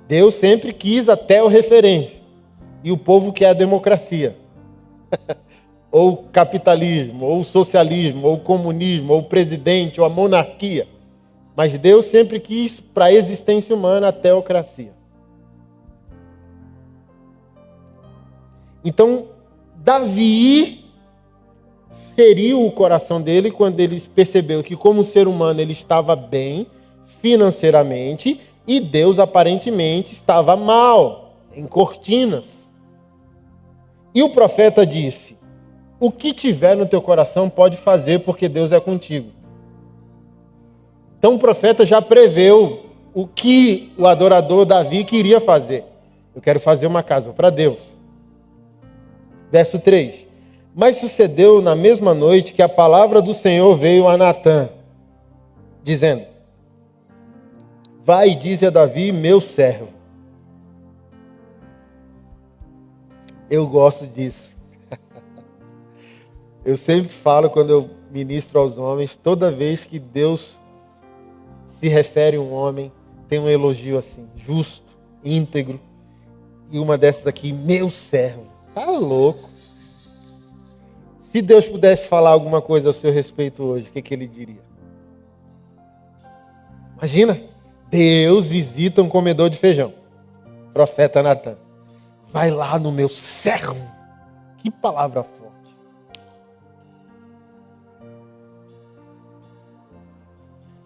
Deus sempre quis até o referência. E o povo quer a democracia. Ou capitalismo, ou socialismo, ou comunismo, ou presidente, ou a monarquia. Mas Deus sempre quis para a existência humana a teocracia. Então, Davi feriu o coração dele quando ele percebeu que, como ser humano, ele estava bem financeiramente e Deus, aparentemente, estava mal, em cortinas. E o profeta disse: o que tiver no teu coração pode fazer, porque Deus é contigo. Então o profeta já preveu o que o adorador Davi queria fazer. Eu quero fazer uma casa para Deus. Verso 3. Mas sucedeu na mesma noite que a palavra do Senhor veio a Natã, dizendo: vai e dize a Davi, meu servo. Eu gosto disso. Eu sempre falo, quando eu ministro aos homens, toda vez que Deus se refere a um homem, tem um elogio assim, justo, íntegro. E uma dessas aqui, meu servo. Tá louco. Se Deus pudesse falar alguma coisa a seu respeito hoje, o que ele diria? Imagina, Deus visita um comedor de feijão. Profeta Natã. Vai lá no meu servo. Que palavra forte.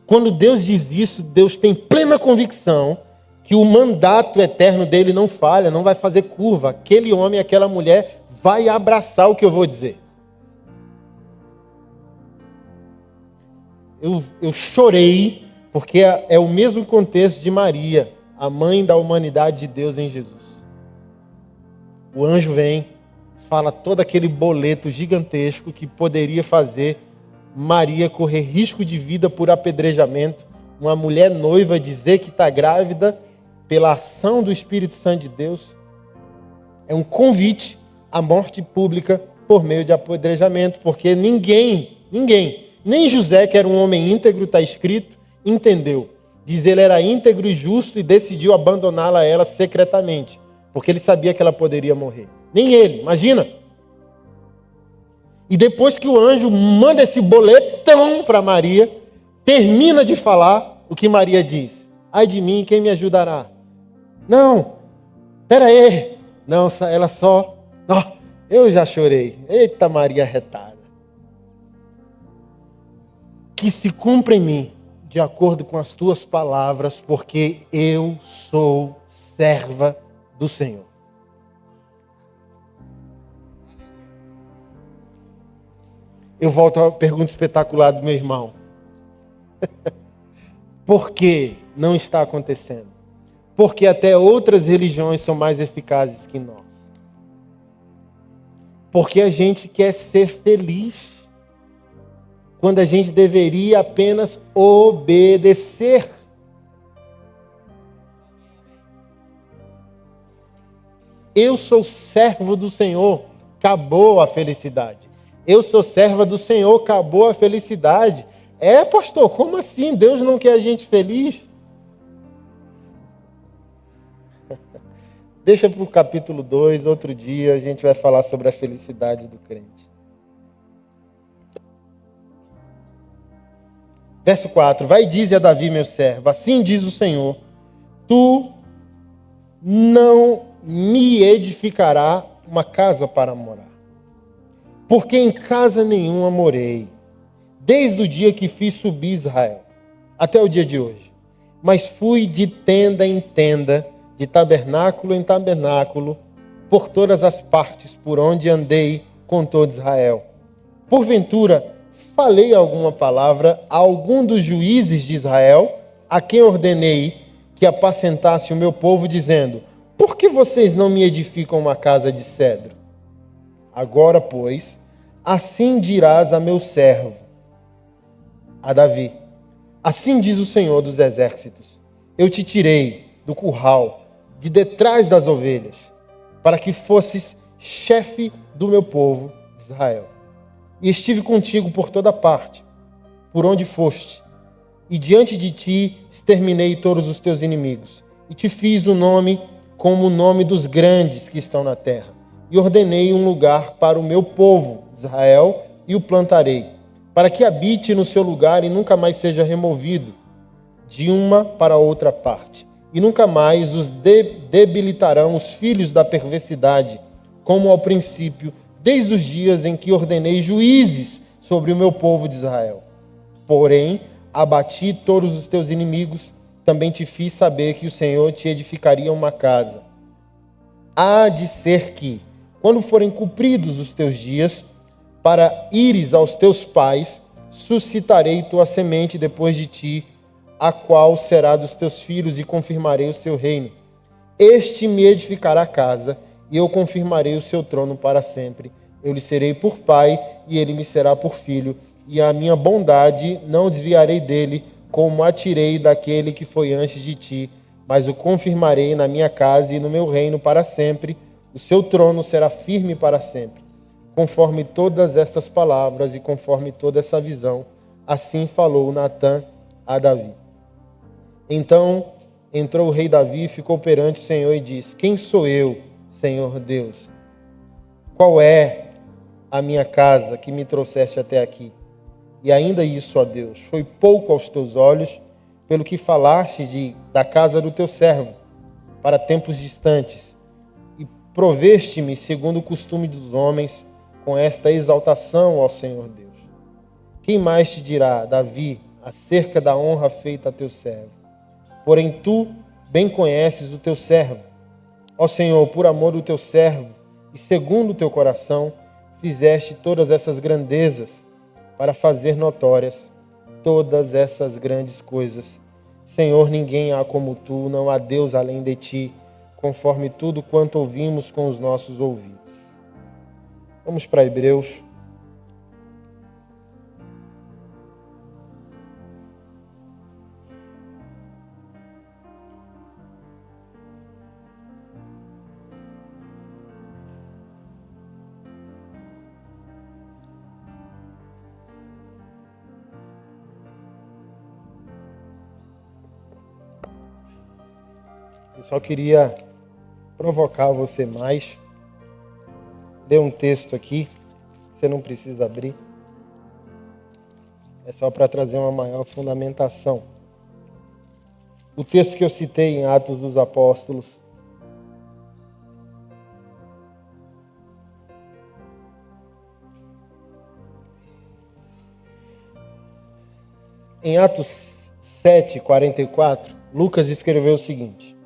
Quando Deus diz isso, Deus tem plena convicção que o mandato eterno dele não falha, não vai fazer curva. Aquele homem, aquela mulher vai abraçar o que eu vou dizer. Eu chorei, porque é o mesmo contexto de Maria, a mãe da humanidade de Deus em Jesus. O anjo vem, fala todo aquele boleto gigantesco que poderia fazer Maria correr risco de vida por apedrejamento, uma mulher noiva dizer que está grávida pela ação do Espírito Santo de Deus. É um convite à morte pública por meio de apedrejamento, porque ninguém, nem José, que era um homem íntegro, está escrito, entendeu. Diz ele era íntegro e justo e decidiu abandoná-la a ela secretamente, porque ele sabia que ela poderia morrer. Nem ele, imagina. E depois que o anjo manda esse boletão para Maria, termina de falar o que Maria diz. Ai de mim, quem me ajudará? Não, espera aí. Não, ela só... Oh, eu já chorei. Eita Maria retada. Que se cumpra em mim, de acordo com as tuas palavras, porque eu sou serva do Senhor. Eu volto à pergunta espetacular do meu irmão. Por que não está acontecendo? Porque até outras religiões são mais eficazes que nós. Porque a gente quer ser feliz, quando a gente deveria apenas obedecer. Eu sou servo do Senhor, acabou a felicidade. Eu sou serva do Senhor, acabou a felicidade. É, pastor, como assim? Deus não quer a gente feliz? Deixa para o capítulo 2, outro dia a gente vai falar sobre a felicidade do crente. Verso 4, vai e dize a Davi, meu servo, assim diz o Senhor, tu não me edificará uma casa para morar. Porque em casa nenhuma morei, desde o dia que fiz subir Israel, até o dia de hoje. Mas fui de tenda em tenda, de tabernáculo em tabernáculo, por todas as partes por onde andei com todo Israel. Porventura, falei alguma palavra a algum dos juízes de Israel, a quem ordenei que apacentasse o meu povo, dizendo: por que vocês não me edificam uma casa de cedro? Agora, pois, assim dirás a meu servo, a Davi: assim diz o Senhor dos Exércitos: eu te tirei do curral, de detrás das ovelhas, para que fosses chefe do meu povo Israel. E estive contigo por toda parte, por onde foste, e diante de ti exterminei todos os teus inimigos, e te fiz o nome como o nome dos grandes que estão na terra, e ordenei um lugar para o meu povo Israel, e o plantarei, para que habite no seu lugar e nunca mais seja removido de uma para outra parte. E nunca mais os debilitarão os filhos da perversidade, como ao princípio, desde os dias em que ordenei juízes sobre o meu povo de Israel. Porém, abati todos os teus inimigos, também te fiz saber que o Senhor te edificaria uma casa. Há de ser que, quando forem cumpridos os teus dias, para ires aos teus pais, suscitarei tua semente depois de ti, a qual será dos teus filhos, e confirmarei o seu reino. Este me edificará casa, e eu confirmarei o seu trono para sempre. Eu lhe serei por pai, e ele me será por filho, e a minha bondade não desviarei dele, como a tirei daquele que foi antes de ti, mas o confirmarei na minha casa e no meu reino para sempre. O seu trono será firme para sempre. Conforme todas estas palavras e conforme toda essa visão, assim falou Natã a Davi. Então entrou o rei Davi e ficou perante o Senhor e disse: quem sou eu, Senhor Deus? Qual é a minha casa que me trouxeste até aqui? E ainda isso, ó Deus, foi pouco aos teus olhos, pelo que falaste da casa do teu servo, para tempos distantes, e proveste-me segundo o costume dos homens, com esta exaltação, ó Senhor Deus. Quem mais te dirá, Davi, acerca da honra feita a teu servo? Porém tu bem conheces o teu servo. Ó Senhor, por amor do teu servo, e segundo o teu coração, fizeste todas essas grandezas, para fazer notórias todas essas grandes coisas. Senhor, ninguém há como tu, não há Deus além de ti, conforme tudo quanto ouvimos com os nossos ouvidos. Vamos para Hebreus. Eu só queria provocar você mais. Dê um texto aqui, você não precisa abrir. É só para trazer uma maior fundamentação. O texto que eu citei em Atos dos Apóstolos. Em Atos 7:44, Lucas escreveu o seguinte: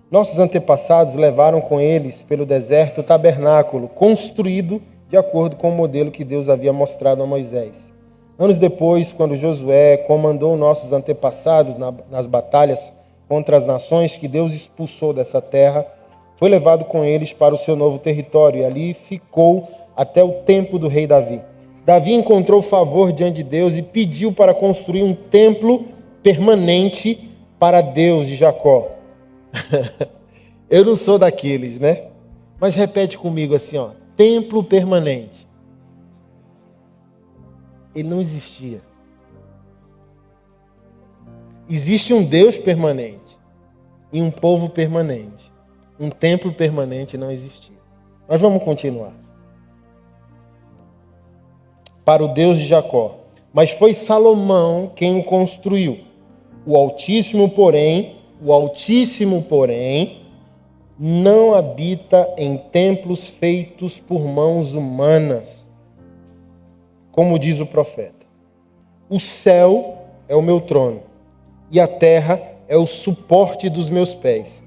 nossos antepassados levaram com eles pelo deserto o tabernáculo, construído de acordo com o modelo que Deus havia mostrado a Moisés. Anos depois, quando Josué comandou nossos antepassados nas batalhas contra as nações que Deus expulsou dessa terra, foi levado com eles para o seu novo território e ali ficou até o tempo do rei Davi. Davi encontrou favor diante de Deus e pediu para construir um templo permanente para Deus de Jacó. Eu não sou daqueles, né? Mas repete comigo assim, ó: templo permanente. Ele não existia. Existe um Deus permanente e um povo permanente. Um templo permanente não existia. Mas vamos continuar. Para o Deus de Jacó. Mas foi Salomão quem o construiu. O Altíssimo, porém, não habita em templos feitos por mãos humanas, como diz o profeta. O céu é o meu trono, e a terra é o suporte dos meus pés.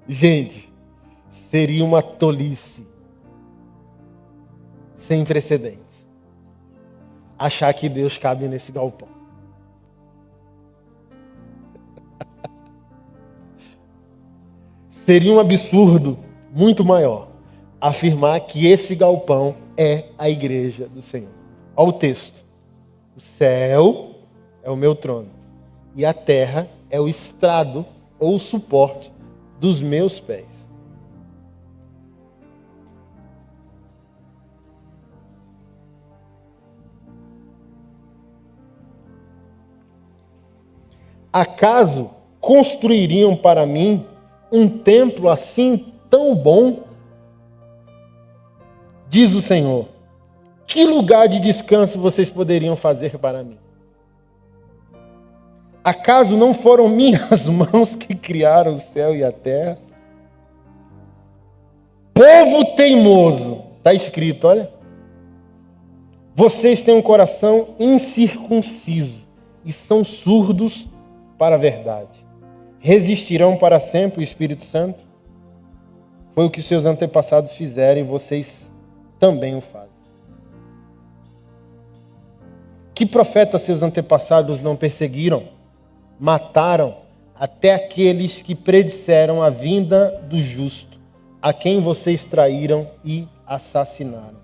Gente, seria uma tolice sem precedentes achar que Deus cabe nesse galpão. Seria um absurdo muito maior afirmar que esse galpão é a igreja do Senhor. Olha o texto. O céu é o meu trono e a terra é o estrado ou o suporte dos meus pés. Acaso construiriam para mim um templo assim tão bom? Diz o Senhor. Que lugar de descanso vocês poderiam fazer para mim? Acaso não foram minhas mãos que criaram o céu e a terra? Povo teimoso, está escrito, olha. Vocês têm um coração incircunciso e são surdos para a verdade. Resistirão para sempre o Espírito Santo? Foi o que seus antepassados fizeram e vocês também o fazem. Que profeta seus antepassados não perseguiram? Mataram até aqueles que predisseram a vinda do justo, a quem vocês traíram e assassinaram.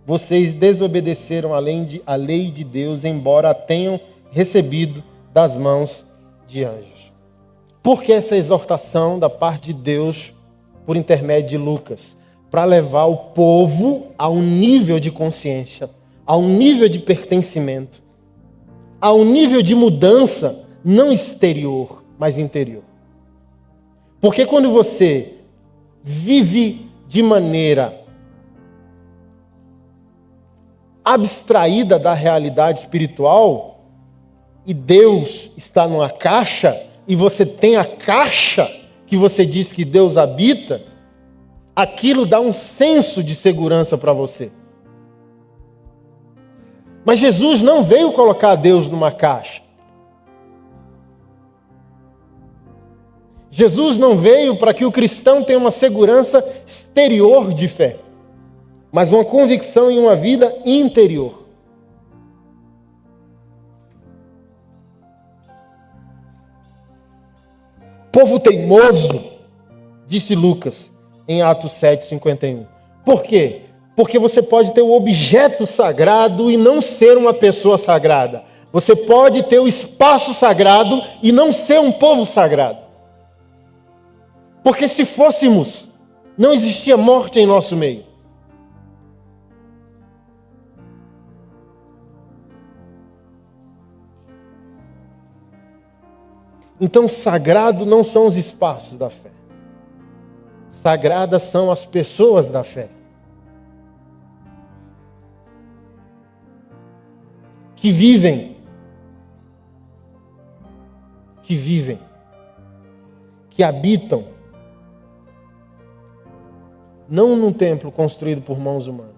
Vocês desobedeceram a lei de Deus, embora a tenham recebido das mãos de anjos. Por que essa exortação da parte de Deus por intermédio de Lucas? Para levar o povo a um nível de consciência, a um nível de pertencimento, a um nível de mudança, não exterior, mas interior. Porque quando você vive de maneira abstraída da realidade espiritual, e Deus está numa caixa, e você tem a caixa que você diz que Deus habita, aquilo dá um senso de segurança para você. Mas Jesus não veio colocar Deus numa caixa. Jesus não veio para que o cristão tenha uma segurança exterior de fé, mas uma convicção em uma vida interior. Povo teimoso, disse Lucas em Atos 7:51. Por quê? Porque você pode ter o objeto sagrado e não ser uma pessoa sagrada. Você pode ter o espaço sagrado e não ser um povo sagrado. Porque se fôssemos, não existia morte em nosso meio. Então, sagrado não são os espaços da fé. Sagradas são as pessoas da fé. Que vivem, que habitam, não num templo construído por mãos humanas,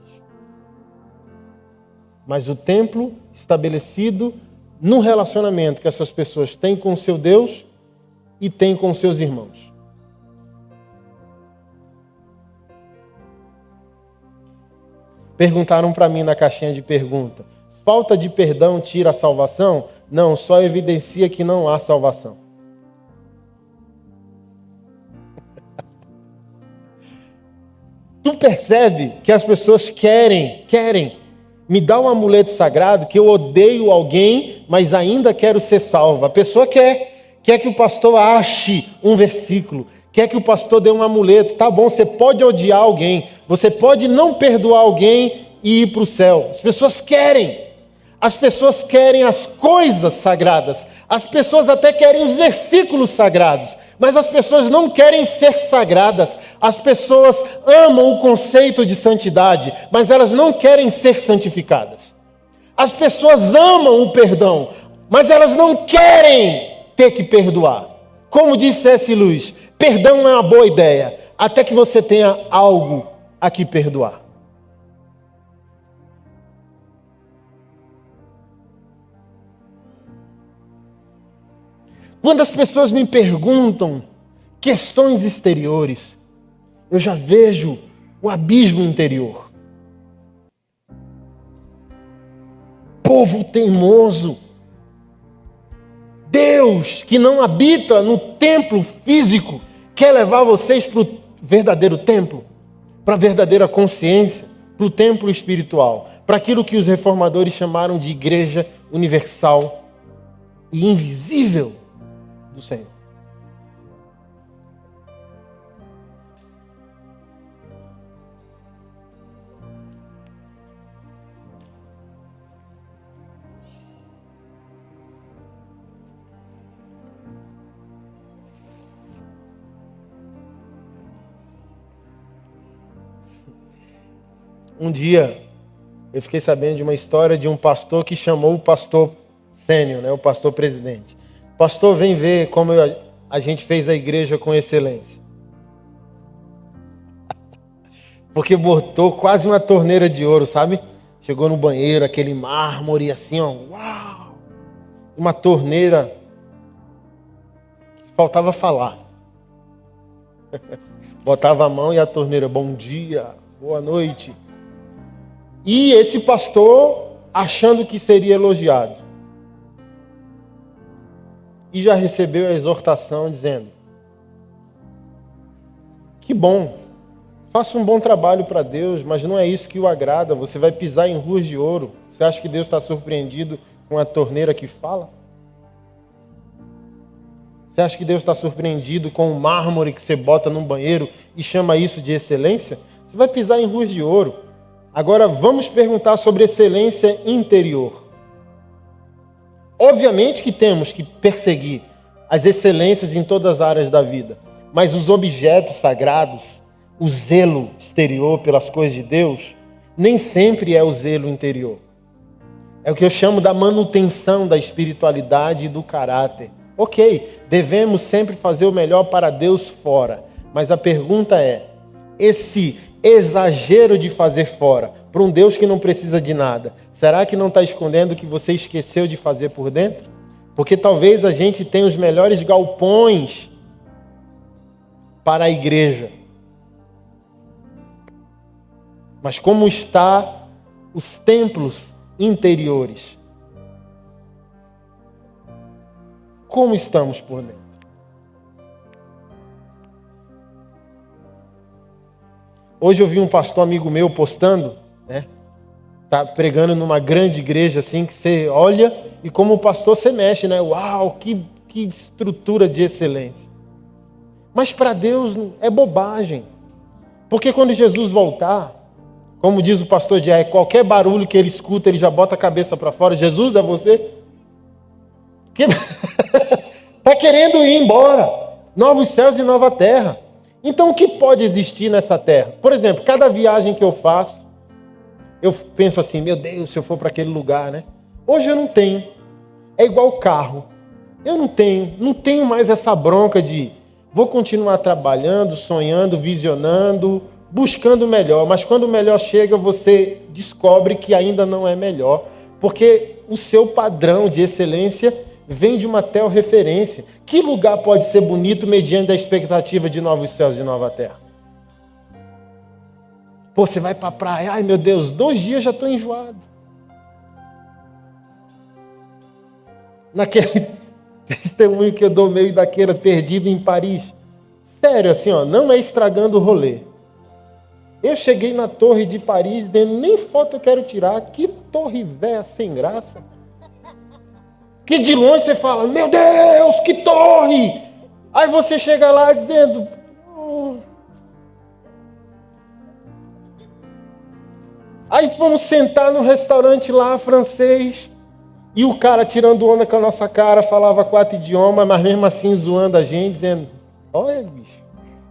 mas o templo estabelecido num relacionamento que essas pessoas têm com o seu Deus e têm com seus irmãos. Perguntaram para mim na caixinha de pergunta: falta de perdão tira a salvação? Não, só evidencia que não há salvação. Tu percebe que as pessoas querem, me dá um amuleto sagrado que eu odeio alguém, mas ainda quero ser salvo. A pessoa quer que o pastor ache um versículo, quer que o pastor dê um amuleto. Tá bom, você pode odiar alguém, você pode não perdoar alguém e ir para o céu. As pessoas querem as coisas sagradas, as pessoas até querem os versículos sagrados, mas as pessoas não querem ser sagradas. As pessoas amam o conceito de santidade, mas elas não querem ser santificadas. As pessoas amam o perdão, mas elas não querem ter que perdoar. Como disse C.S. Lewis, perdão é uma boa ideia, até que você tenha algo a que perdoar. Quando as pessoas me perguntam questões exteriores, eu já vejo o abismo interior. Povo teimoso. Deus, que não habita no templo físico, quer levar vocês para o verdadeiro templo, para a verdadeira consciência. para o templo espiritual, para aquilo que os reformadores chamaram de igreja universal e invisível do Senhor. Um dia, eu fiquei sabendo de uma história de um pastor que chamou o pastor sênior, né, o pastor presidente. Pastor, vem ver como a gente fez a igreja com excelência. Porque botou quase uma torneira de ouro, sabe? Chegou no banheiro, aquele mármore assim, ó, uau! Uma torneira que faltava falar. Botava a mão e a torneira, bom dia, boa noite. E esse pastor achando que seria elogiado. E já recebeu a exortação dizendo: que bom, faça um bom trabalho para Deus, mas não é isso que o agrada, você vai pisar em ruas de ouro. Você acha que Deus está surpreendido com a torneira que fala? Você acha que Deus está surpreendido com o mármore que você bota num banheiro e chama isso de excelência? Você vai pisar em ruas de ouro. Agora vamos perguntar sobre excelência interior. Obviamente que temos que perseguir as excelências em todas as áreas da vida, mas os objetos sagrados, o zelo exterior pelas coisas de Deus, nem sempre é o zelo interior. É o que eu chamo da manutenção da espiritualidade e do caráter. Ok, devemos sempre fazer o melhor para Deus fora, mas a pergunta é, esse exagero de fazer fora, para um Deus que não precisa de nada, será que não está escondendo o que você esqueceu de fazer por dentro? Porque talvez a gente tenha os melhores galpões para a igreja. Mas como estão os templos interiores? Como estamos por dentro? Hoje eu vi um pastor amigo meu postando, né? Tá pregando numa grande igreja assim, que você olha e como pastor você mexe, né? Uau, que estrutura de excelência. Mas para Deus é bobagem. Porque quando Jesus voltar, como diz o pastor Jair, qualquer barulho que ele escuta, ele já bota a cabeça para fora. Jesus, é você? Está querendo ir embora. Novos céus e nova terra. Então, o que pode existir nessa terra? Por exemplo, cada viagem que eu faço, eu penso assim, meu Deus, se eu for para aquele lugar, né? Hoje eu não tenho. É igual carro. Eu não tenho mais essa bronca de vou continuar trabalhando, sonhando, visionando, buscando o melhor. Mas quando o melhor chega, você descobre que ainda não é melhor. Porque o seu padrão de excelência vem de uma referência. Que lugar pode ser bonito mediante a expectativa de novos céus e nova terra? Pô, você vai para a praia, ai meu Deus, 2 dias já estou enjoado. Naquele testemunho que eu dou meio daquela perdida em Paris. Sério, assim, ó, não é estragando o rolê. Eu cheguei na torre de Paris, dizendo, nem foto eu quero tirar, que torre véia sem graça. Que de longe você fala, meu Deus, que torre! Aí você chega lá dizendo... Aí fomos sentar no restaurante lá, francês, e o cara tirando onda com a nossa cara, falava 4 idiomas, mas mesmo assim zoando a gente, dizendo, olha, bicho,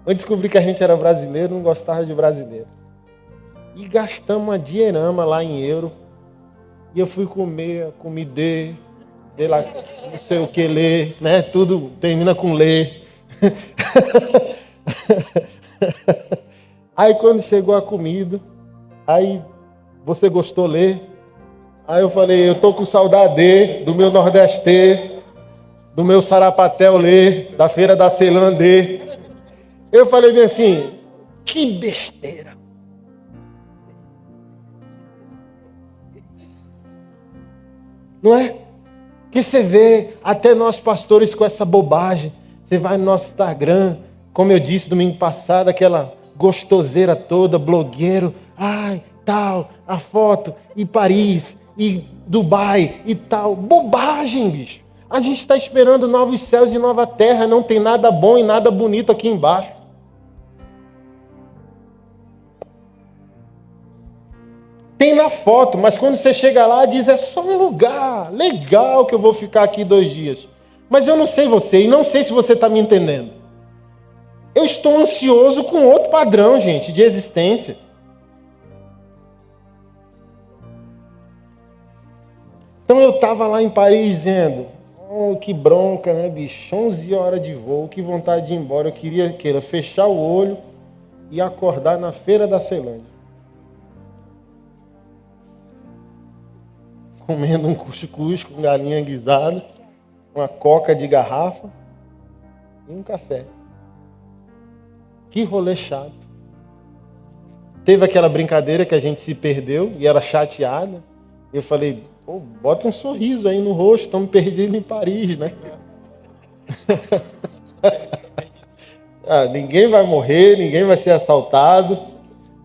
eu descobri que a gente era brasileiro, não gostava de brasileiro. E gastamos uma dinheirama lá em euro, e eu fui comer, comidê, sei lá, não sei o que ler, né? Tudo termina com ler. Aí quando chegou a comida, aí você gostou ler? Aí eu falei, eu tô com saudade do meu nordeste, do meu sarapatel ler, da feira da Ceilândia. Eu falei bem assim, que besteira. Não é? Que você vê até nós pastores com essa bobagem. Você vai no nosso Instagram, como eu disse domingo passado, aquela gostoseira toda, blogueiro. Ai, tal, a foto, e Paris, e Dubai, e tal. Bobagem, bicho. A gente está esperando novos céus e nova terra, não tem nada bom e nada bonito aqui embaixo. Tem na foto, mas quando você chega lá, diz, é só um lugar legal que eu vou ficar aqui 2 dias. Mas eu não sei você, e não sei se você está me entendendo. Eu estou ansioso com outro padrão, gente, de existência. Então eu estava lá em Paris dizendo, oh, que bronca, né, bicho? 11 horas de voo, que vontade de ir embora. Eu queria fechar o olho e acordar na feira da Ceilândia. Comendo um cuscuz com galinha guisada, uma coca de garrafa e um café. Que rolê chato. Teve aquela brincadeira que a gente se perdeu e era chateada. Eu falei, pô, bota um sorriso aí no rosto, estamos perdidos em Paris, né? Ninguém vai morrer, ninguém vai ser assaltado,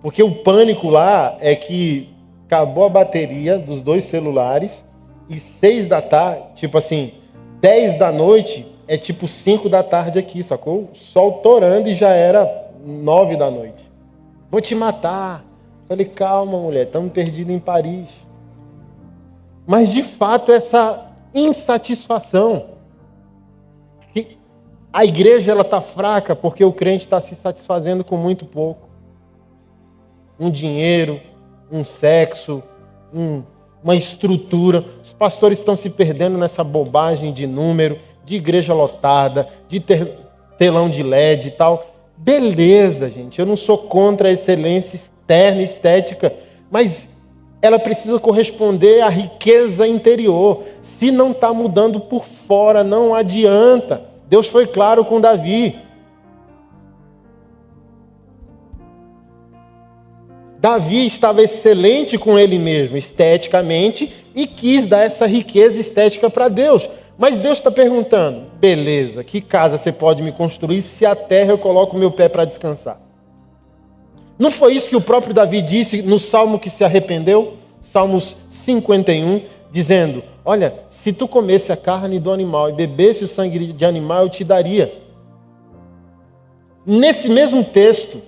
porque o pânico lá é que acabou a bateria dos 2 celulares e 6 da tarde, tipo assim, 10 da noite é tipo 5 da tarde aqui, sacou? O sol torando e já era 9 da noite. Vou te matar. Falei, calma, mulher, estamos perdidos em Paris. Mas, de fato, essa insatisfação. A igreja está fraca porque o crente está se satisfazendo com muito pouco. Um dinheiro, um sexo, uma estrutura. Os pastores estão se perdendo nessa bobagem de número, de igreja lotada, de telão de LED e tal. Beleza, gente, eu não sou contra a excelência externa e estética, mas ela precisa corresponder à riqueza interior. Se não está mudando por fora, não adianta. Deus foi claro com Davi. Davi estava excelente com ele mesmo, esteticamente, e quis dar essa riqueza estética para Deus. Mas Deus está perguntando, beleza, que casa você pode me construir se a terra eu coloco o meu pé para descansar? Não foi isso que o próprio Davi disse no Salmo que se arrependeu? Salmos 51, dizendo, olha, se tu comesse a carne do animal e bebesse o sangue de animal, eu te daria. Nesse mesmo texto,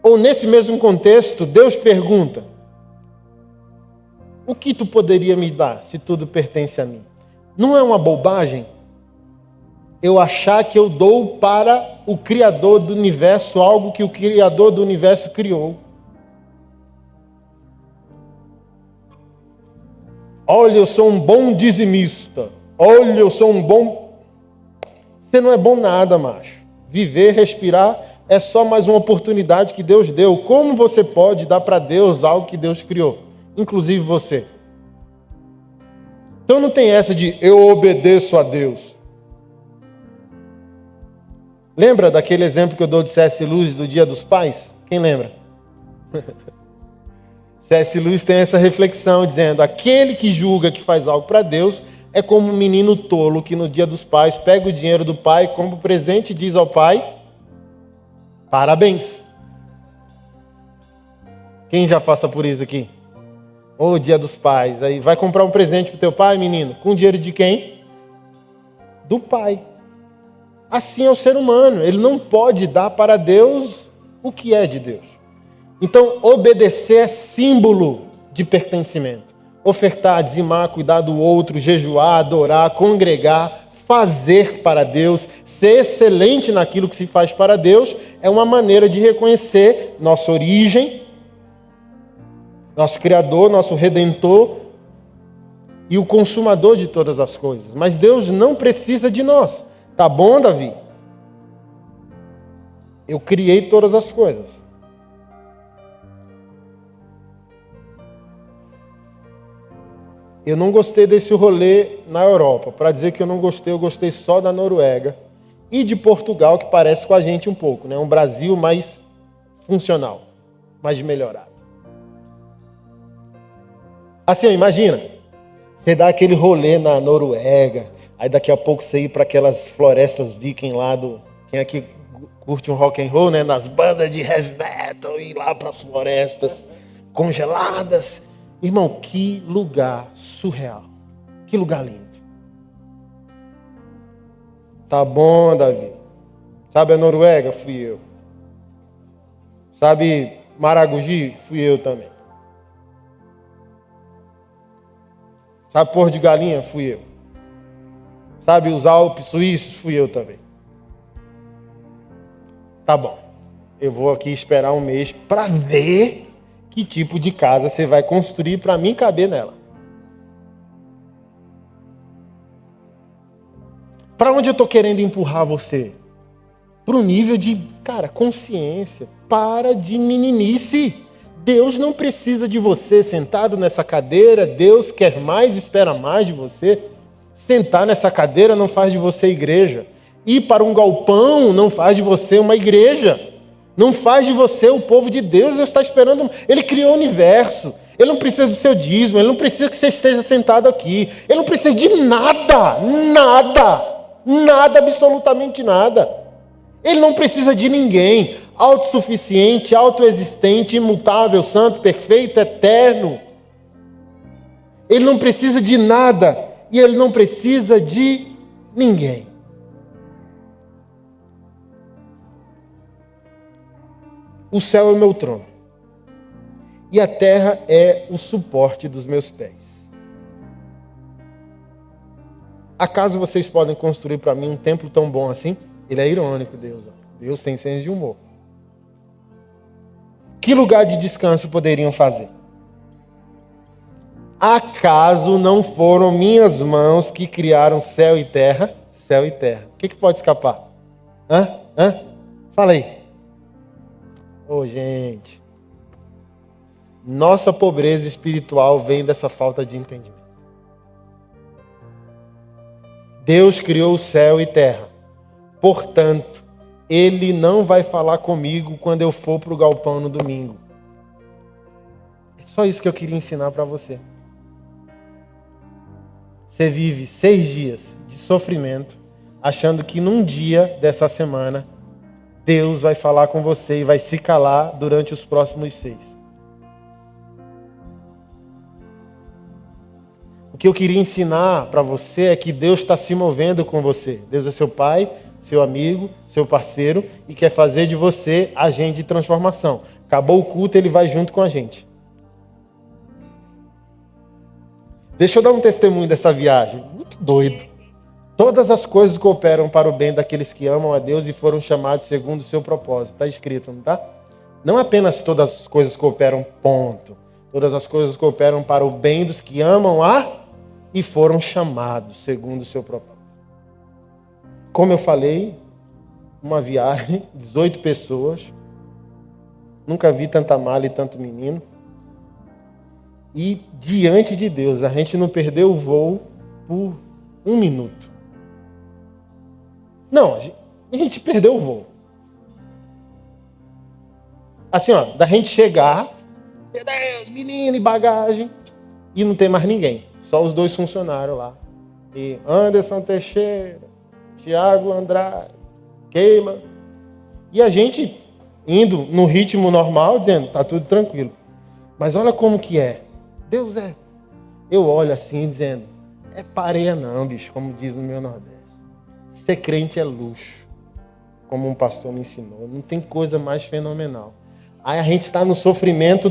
ou nesse mesmo contexto, Deus pergunta, o que tu poderia me dar se tudo pertence a mim? Não é uma bobagem eu achar que eu dou para o Criador do universo algo que o Criador do universo criou? Olha, eu sou um bom dizimista. Olha, eu sou um bom... Você não é bom nada, macho. Viver, respirar, é só mais uma oportunidade que Deus deu. Como você pode dar para Deus algo que Deus criou? Inclusive você. Então não tem essa de eu obedeço a Deus. Lembra daquele exemplo que eu dou de C.S. Lewis do Dia dos Pais? Quem lembra? C.S. Lewis tem essa reflexão dizendo, aquele que julga que faz algo para Deus é como um menino tolo que no Dia dos Pais pega o dinheiro do pai, compra o presente e diz ao pai, parabéns. Quem já passa por isso aqui? Ô, Dia dos Pais, aí vai comprar um presente para o teu pai, menino, com o dinheiro de quem? Do pai. Assim é o ser humano, ele não pode dar para Deus o que é de Deus. Então, obedecer é símbolo de pertencimento. Ofertar, dizimar, cuidar do outro, jejuar, adorar, congregar, fazer para Deus, ser excelente naquilo que se faz para Deus, é uma maneira de reconhecer nossa origem, nosso Criador, nosso Redentor e o consumador de todas as coisas. Mas Deus não precisa de nós. Tá bom, Davi? Eu criei todas as coisas. Eu não gostei desse rolê na Europa. Para dizer que eu não gostei, eu gostei só da Noruega e de Portugal, que parece com a gente um pouco, né? Um Brasil mais funcional, mais melhorado. Assim, imagina, você dá aquele rolê na Noruega, aí daqui a pouco você ir para aquelas florestas viking lá do... Quem aqui curte um rock and roll, né? Nas bandas de heavy metal, ir lá para as florestas, congeladas. Irmão, que lugar surreal. Que lugar lindo. Tá bom, Davi. Sabe a Noruega? Fui eu. Sabe Maragogi? Fui eu também. Sabe Porto de Galinha? Fui eu. Sabe os Alpes suíços? Fui eu também. Tá bom. Eu vou aqui esperar um mês para ver que tipo de casa você vai construir para mim caber nela. Para onde eu estou querendo empurrar você? Para o nível de, consciência. Para de meninice. Deus não precisa de você sentado nessa cadeira. Deus quer mais, espera mais de você. Sentar nessa cadeira não faz de você igreja. Ir para um galpão não faz de você uma igreja. Não faz de você o povo de Deus. Deus está esperando. Ele criou o universo. Ele não precisa do seu dízimo. Ele não precisa que você esteja sentado aqui. Ele não precisa de nada. Nada, absolutamente nada. Ele não precisa de ninguém. Autossuficiente, autoexistente, imutável, santo, perfeito, eterno. Ele não precisa de nada. E ele não precisa de ninguém. O céu é o meu trono. E a terra é o suporte dos meus pés. Acaso vocês podem construir para mim um templo tão bom assim? Ele é irônico, Deus. Deus tem senso de humor. Que lugar de descanso poderiam fazer? Acaso não foram minhas mãos que criaram céu e terra? Céu e terra. O que pode escapar? Fala aí. Gente. Nossa pobreza espiritual vem dessa falta de entendimento. Deus criou o céu e terra. Portanto, Ele não vai falar comigo quando eu for para o galpão no domingo. É só isso que eu queria ensinar para você. Você vive 6 dias de sofrimento, achando que num dia dessa semana, Deus vai falar com você e vai se calar durante os próximos 6. O que eu queria ensinar para você é que Deus está se movendo com você. Deus é seu pai, seu amigo, seu parceiro e quer fazer de você agente de transformação. Acabou o culto, Ele vai junto com a gente. Deixa eu dar um testemunho dessa viagem. Muito doido. Todas as coisas cooperam para o bem daqueles que amam a Deus e foram chamados segundo o seu propósito. Está escrito, não está? Não apenas todas as coisas cooperam, ponto. Todas as coisas cooperam para o bem dos que amam e foram chamados segundo o seu propósito. Como eu falei, uma viagem, 18 pessoas. Nunca vi tanta mala e tanto menino. E diante de Deus, a gente não perdeu o voo por 1 minuto. Não, a gente perdeu o voo. Assim, da gente chegar, menino e bagagem, e não tem mais ninguém. Só os 2 funcionários lá. E Anderson Teixeira, Tiago Andrade, Keila. E a gente indo no ritmo normal, dizendo, tá tudo tranquilo. Mas olha como que é. Deus é. Eu olho assim, dizendo, é pareia não, bicho, como diz no meu Nordeste. Ser crente é luxo, como um pastor me ensinou. Não tem coisa mais fenomenal. Aí a gente está no sofrimento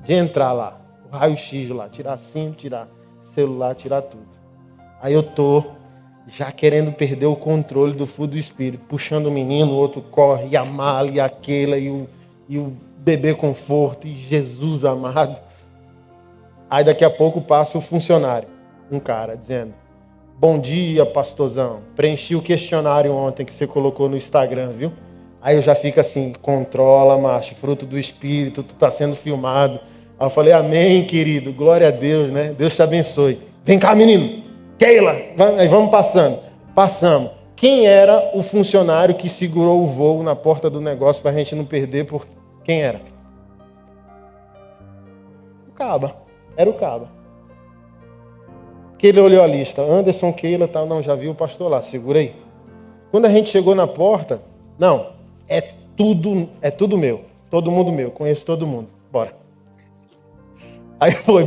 de entrar lá, o raio-x lá, tirar cinto, tirar celular, tirar tudo. Aí eu tô já querendo perder o controle do fruto do Espírito, puxando o menino, o outro corre, e a mala, e aquela, e o bebê conforto, e Jesus amado. Aí daqui a pouco passa o funcionário, um cara, dizendo, bom dia, pastorzão, preenchi o questionário ontem que você colocou no Instagram, viu? Aí eu já fico assim, controla, macho, fruto do Espírito, tu está sendo filmado. Aí eu falei, amém, querido, glória a Deus, né? Deus te abençoe. Vem cá, menino, Keila, aí vamos passando. Passamos. Quem era o funcionário que segurou o voo na porta do negócio para a gente não perder? Quem era? O Caba. Era o Caba. Que ele olhou a lista. Anderson, Keila, tal. Não, já viu o pastor lá. Segura aí. Quando a gente chegou na porta, não, é tudo meu. Todo mundo meu. Conheço todo mundo. Bora. Aí foi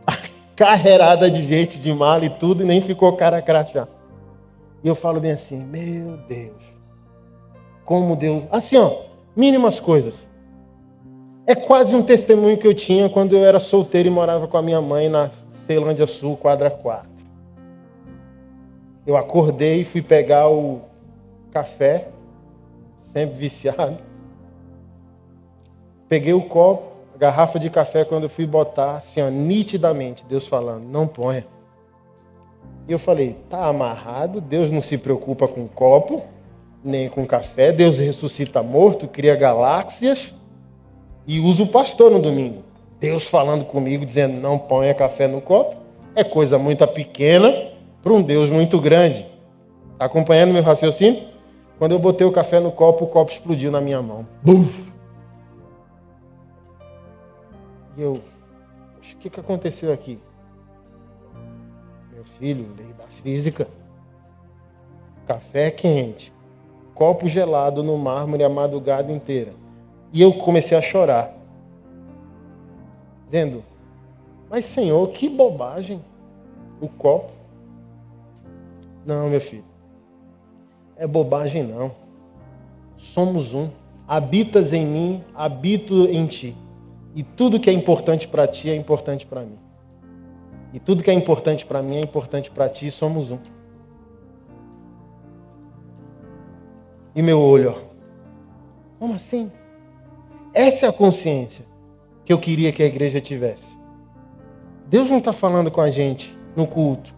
a carreirada de gente, de mala e tudo, e nem ficou cara crachá. E eu falo bem assim, meu Deus, como Deus... Assim, ó, mínimas coisas. É quase um testemunho que eu tinha quando eu era solteiro e morava com a minha mãe na Ceilândia Sul, quadra 4. Eu acordei e fui pegar o café, sempre viciado. Peguei o copo, a garrafa de café, quando eu fui botar, assim, ó, nitidamente, Deus falando, não ponha. E eu falei, tá amarrado, Deus não se preocupa com copo, nem com café, Deus ressuscita morto, cria galáxias e usa o pastor no domingo. Deus falando comigo, dizendo, não ponha café no copo, é coisa muito pequena para um Deus muito grande. Está acompanhando meu raciocínio? Quando eu botei o café no copo, o copo explodiu na minha mão. Buf! E eu, o que aconteceu aqui? Meu filho, lei da física. Café quente, copo gelado no mármore a madrugada inteira. E eu comecei a chorar. Dizendo, mas Senhor, que bobagem. O copo. Não, meu filho. É bobagem não. Somos um. Habitas em mim, habito em ti. E tudo que é importante para ti é importante para mim. E tudo que é importante para mim é importante para ti, somos um. E meu olho, ó. Como assim? Essa é a consciência que eu queria que a igreja tivesse. Deus não está falando com a gente no culto.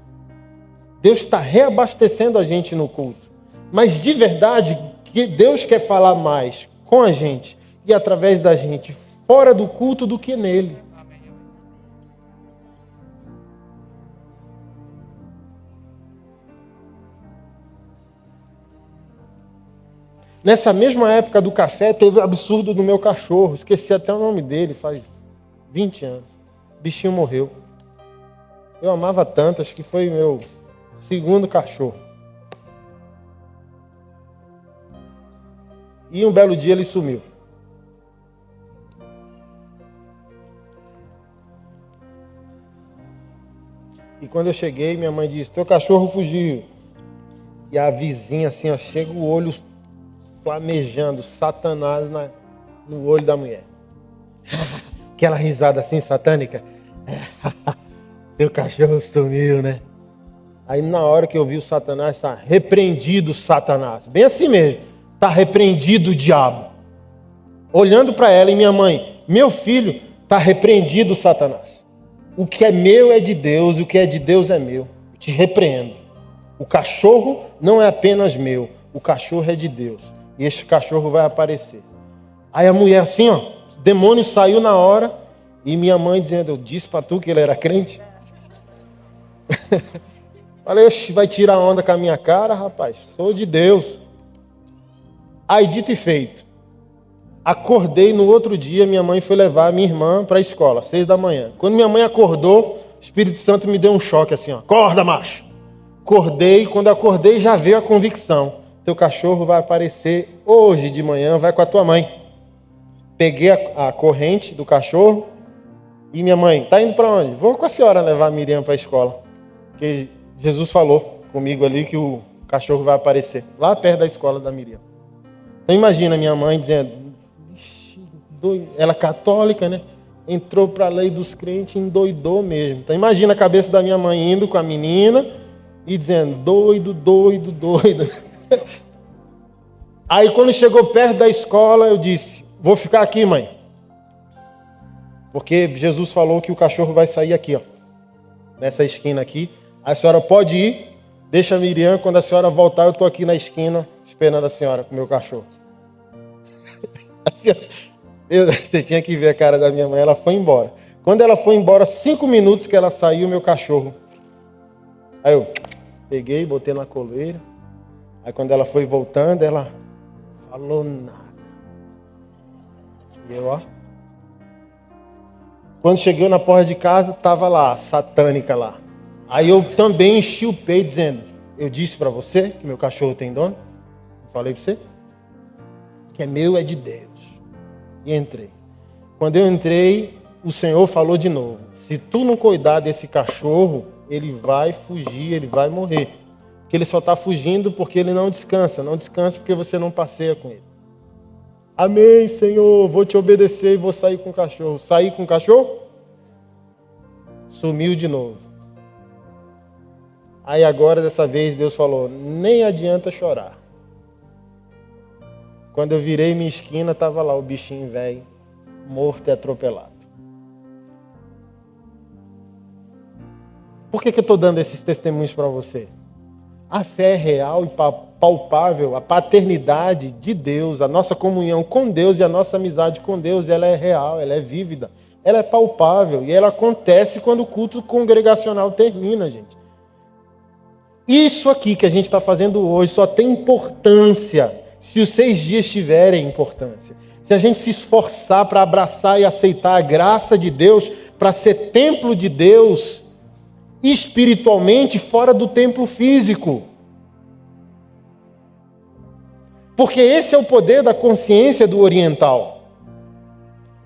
Deus está reabastecendo a gente no culto. Mas de verdade, que Deus quer falar mais com a gente e através da gente fora do culto do que nele. Nessa mesma época do café, teve o absurdo do meu cachorro. Esqueci até o nome dele, faz 20 anos. O bichinho morreu. Eu amava tanto, acho que foi meu segundo cachorro. E um belo dia ele sumiu. E quando eu cheguei, minha mãe disse, teu cachorro fugiu. E a vizinha assim, ó, chega o olho flamejando, Satanás no olho da mulher. Aquela risada assim, satânica. Teu cachorro sumiu, né? Aí na hora que eu vi o Satanás, está repreendido Satanás. Bem assim mesmo. Está repreendido o diabo. Olhando para ela e minha mãe, meu filho, está repreendido Satanás. O que é meu é de Deus, o que é de Deus é meu. Eu te repreendo. O cachorro não é apenas meu, o cachorro é de Deus. E este cachorro vai aparecer. Aí a mulher assim, ó, o demônio saiu na hora e minha mãe dizendo, eu disse para tu que ele era crente? Falei, vai tirar onda com a minha cara, rapaz, sou de Deus. Aí dito e feito. Acordei no outro dia, minha mãe foi levar a minha irmã para a escola, 6 da manhã. Quando minha mãe acordou, o Espírito Santo me deu um choque assim, ó, acorda, macho. Acordei, quando acordei já veio a convicção. Teu cachorro vai aparecer hoje de manhã, vai com a tua mãe. Peguei a corrente do cachorro e minha mãe, tá indo para onde? Vou com a senhora levar a Miriam para a escola. Porque Jesus falou comigo ali que o cachorro vai aparecer lá perto da escola da Miriam. Então imagina minha mãe dizendo, ela é católica, né? Entrou para a lei dos crentes e endoidou mesmo. Então imagina a cabeça da minha mãe indo com a menina e dizendo, doido, doido, doido. Aí quando chegou perto da escola, eu disse, vou ficar aqui, mãe. Porque Jesus falou que o cachorro vai sair aqui, ó. Nessa esquina aqui. A senhora pode ir, deixa a Miriam, quando a senhora voltar, eu estou aqui na esquina, esperando a senhora com o meu cachorro. Você tinha que ver a cara da minha mãe, ela foi embora. Quando ela foi embora, 5 minutos que ela saiu, meu cachorro. Aí eu peguei, botei na coleira. Aí quando ela foi voltando, ela falou nada. E eu, ó. Quando cheguei na porta de casa, estava lá, a satânica lá. Aí eu também enchi o peito dizendo, eu disse para você que meu cachorro tem dono? Eu falei para você? Que é meu, é de Deus. E entrei. Quando eu entrei, o Senhor falou de novo: se tu não cuidar desse cachorro, ele vai fugir, ele vai morrer. Porque ele só está fugindo porque ele não descansa. Não descansa porque você não passeia com ele. Amém, Senhor, vou te obedecer e vou sair com o cachorro. Sair com o cachorro? Sumiu de novo. Aí agora, dessa vez, Deus falou: nem adianta chorar. Quando eu virei minha esquina, estava lá o bichinho velho, morto e atropelado. Por que eu estou dando esses testemunhos para você? A fé é real e palpável, a paternidade de Deus, a nossa comunhão com Deus e a nossa amizade com Deus, ela é real, ela é vívida, ela é palpável e ela acontece quando o culto congregacional termina, gente. Isso aqui que a gente está fazendo hoje só tem importância se os 6 dias tiverem importância. Se a gente se esforçar para abraçar e aceitar a graça de Deus, para ser templo de Deus, espiritualmente fora do templo físico. Porque esse é o poder da consciência do oriental.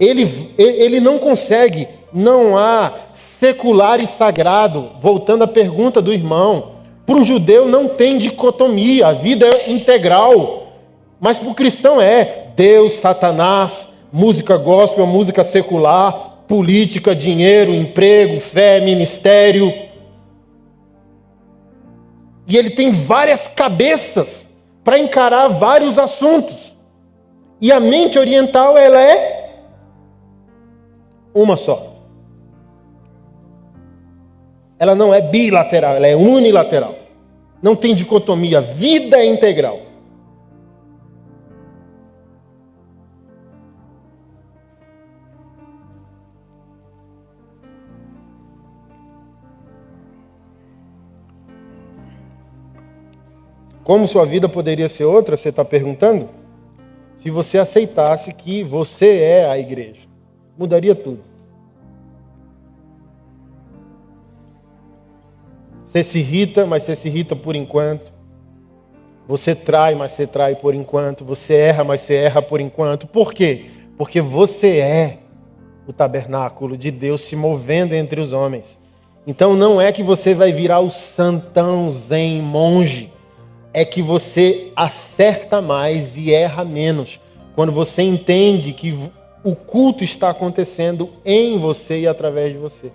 Ele não consegue, não há secular e sagrado. Voltando à pergunta do irmão, para o judeu não tem dicotomia, a vida é integral. Mas para o cristão é Deus, Satanás, música gospel, música secular, política, dinheiro, emprego, fé, ministério. E ele tem várias cabeças para encarar vários assuntos. E a mente oriental, ela é uma só. Ela não é bilateral, ela é unilateral. Não tem dicotomia, vida é integral. Como sua vida poderia ser outra, você está perguntando? Se você aceitasse que você é a igreja, mudaria tudo. Você se irrita, mas você se irrita por enquanto. Você trai, mas você trai por enquanto. Você erra, mas você erra por enquanto. Por quê? Porque você é o tabernáculo de Deus se movendo entre os homens. Então não é que você vai virar o santão zen monge. É que você acerta mais e erra menos. Quando você entende que o culto está acontecendo em você e através de você.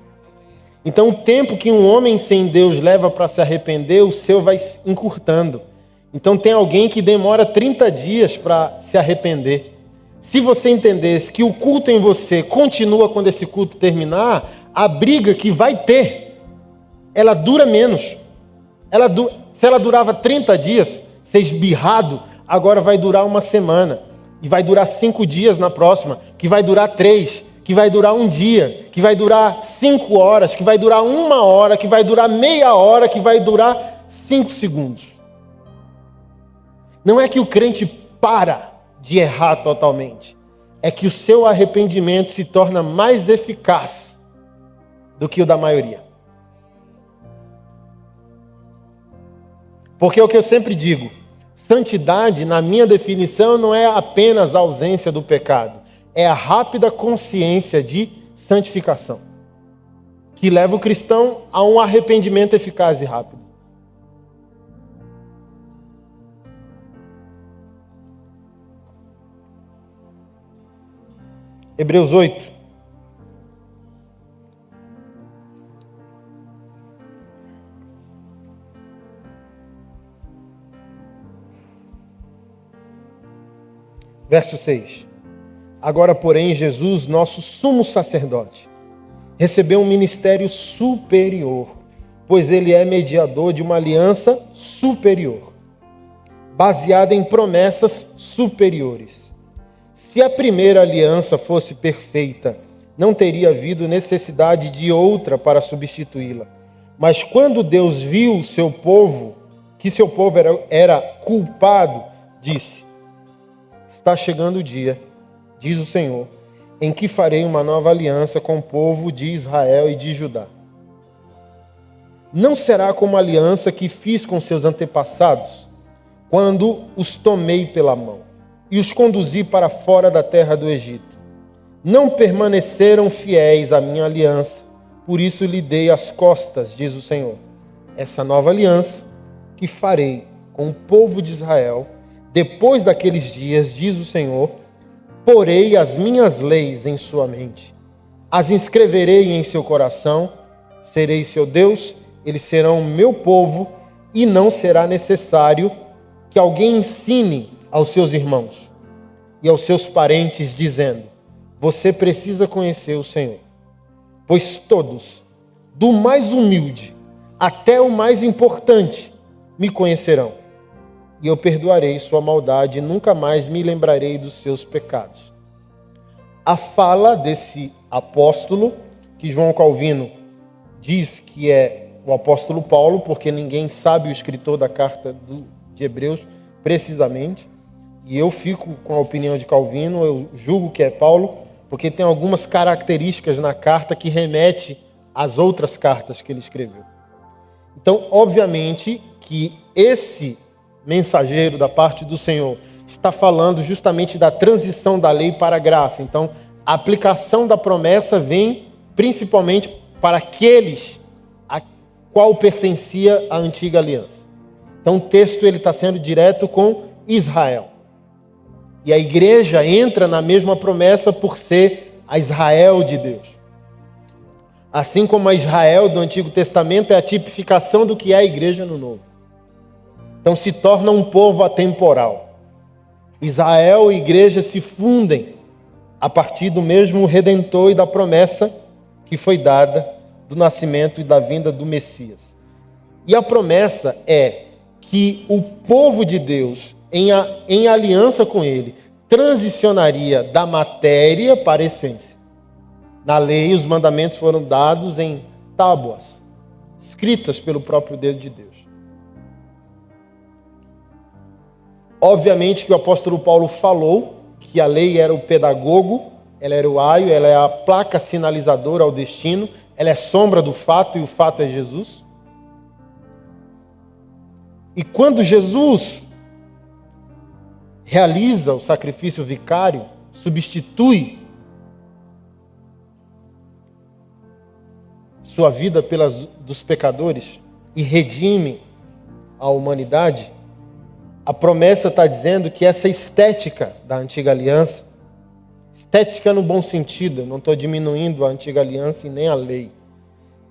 Então o tempo que um homem sem Deus leva para se arrepender, o seu vai encurtando. Então tem alguém que demora 30 dias para se arrepender. Se você entendesse que o culto em você continua quando esse culto terminar, a briga que vai ter, ela dura menos. Se ela durava 30 dias, ser esbirrado, agora vai durar uma semana. E vai durar 5 dias na próxima, que vai durar 3, que vai durar 1 dia, que vai durar 5 horas, que vai durar 1 hora, que vai durar meia hora, que vai durar 5 segundos. Não é que o crente para de errar totalmente. É que o seu arrependimento se torna mais eficaz do que o da maioria. Porque é o que eu sempre digo, santidade, na minha definição, não é apenas a ausência do pecado, é a rápida consciência de santificação, que leva o cristão a um arrependimento eficaz e rápido. Hebreus 8. Verso 6. Agora, porém, Jesus, nosso sumo sacerdote, recebeu um ministério superior, pois ele é mediador de uma aliança superior, baseada em promessas superiores. Se a primeira aliança fosse perfeita, não teria havido necessidade de outra para substituí-la. Mas quando Deus viu que seu povo era culpado, disse: está chegando o dia, diz o Senhor, em que farei uma nova aliança com o povo de Israel e de Judá. Não será como a aliança que fiz com seus antepassados, quando os tomei pela mão e os conduzi para fora da terra do Egito. não permaneceram fiéis à minha aliança, por isso lhe dei as costas, diz o Senhor. Essa nova aliança que farei com o povo de Israel, depois daqueles dias, diz o Senhor, porei as minhas leis em sua mente, as inscreverei em seu coração, serei seu Deus, eles serão meu povo, e não será necessário que alguém ensine aos seus irmãos e aos seus parentes, dizendo, você precisa conhecer o Senhor. Pois todos, do mais humilde até o mais importante, me conhecerão. E eu perdoarei sua maldade e nunca mais me lembrarei dos seus pecados. A fala desse apóstolo, que João Calvino diz que é o apóstolo Paulo, porque ninguém sabe o escritor da carta de Hebreus precisamente, e eu fico com a opinião de Calvino, eu julgo que é Paulo, porque tem algumas características na carta que remete às outras cartas que ele escreveu. Então, obviamente, que esse mensageiro da parte do Senhor está falando justamente da transição da lei para a graça. Então, a aplicação da promessa vem principalmente para aqueles a qual pertencia a antiga aliança. Então, o texto ele está sendo direto com Israel. E a igreja entra na mesma promessa por ser a Israel de Deus. Assim como a Israel do Antigo Testamento é a tipificação do que é a igreja no Novo. Então se torna um povo atemporal. Israel e igreja se fundem a partir do mesmo Redentor e da promessa que foi dada do nascimento e da vinda do Messias. E a promessa é que o povo de Deus, em aliança com ele, transicionaria da matéria para a essência. Na lei, os mandamentos foram dados em tábuas, escritas pelo próprio dedo de Deus. Obviamente que o apóstolo Paulo falou que a lei era o pedagogo, ela era o aio, ela é a placa sinalizadora ao destino, ela é sombra do fato e o fato é Jesus. E quando Jesus realiza o sacrifício vicário, substitui sua vida dos pecadores e redime a humanidade, a promessa está dizendo que essa estética da antiga aliança, estética no bom sentido, não estou diminuindo a antiga aliança e nem a lei,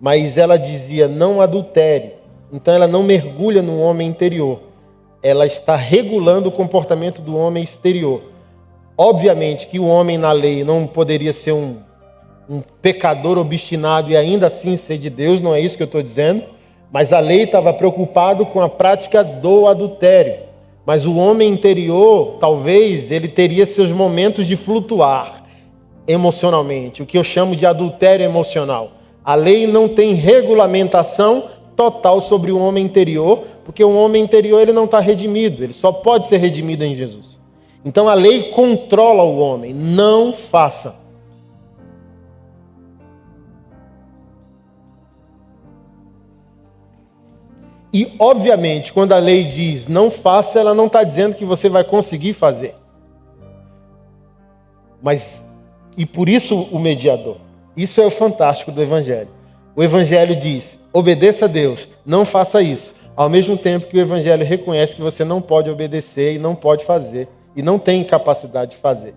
mas ela dizia não adultere, então ela não mergulha no homem interior, ela está regulando o comportamento do homem exterior. Obviamente que o homem na lei não poderia ser um pecador obstinado e ainda assim ser de Deus, não é isso que eu estou dizendo, mas a lei estava preocupado com a prática do adultério. Mas o homem interior, talvez, ele teria seus momentos de flutuar emocionalmente, o que eu chamo de adultério emocional. A lei não tem regulamentação total sobre o homem interior, porque o homem interior ele não está redimido, ele só pode ser redimido em Jesus. Então a lei controla o homem, não faça. E, obviamente, quando a lei diz não faça, ela não está dizendo que você vai conseguir fazer. E por isso o mediador. Isso é o fantástico do Evangelho. O Evangelho diz, obedeça a Deus, não faça isso. Ao mesmo tempo que o Evangelho reconhece que você não pode obedecer e não pode fazer. E não tem capacidade de fazer.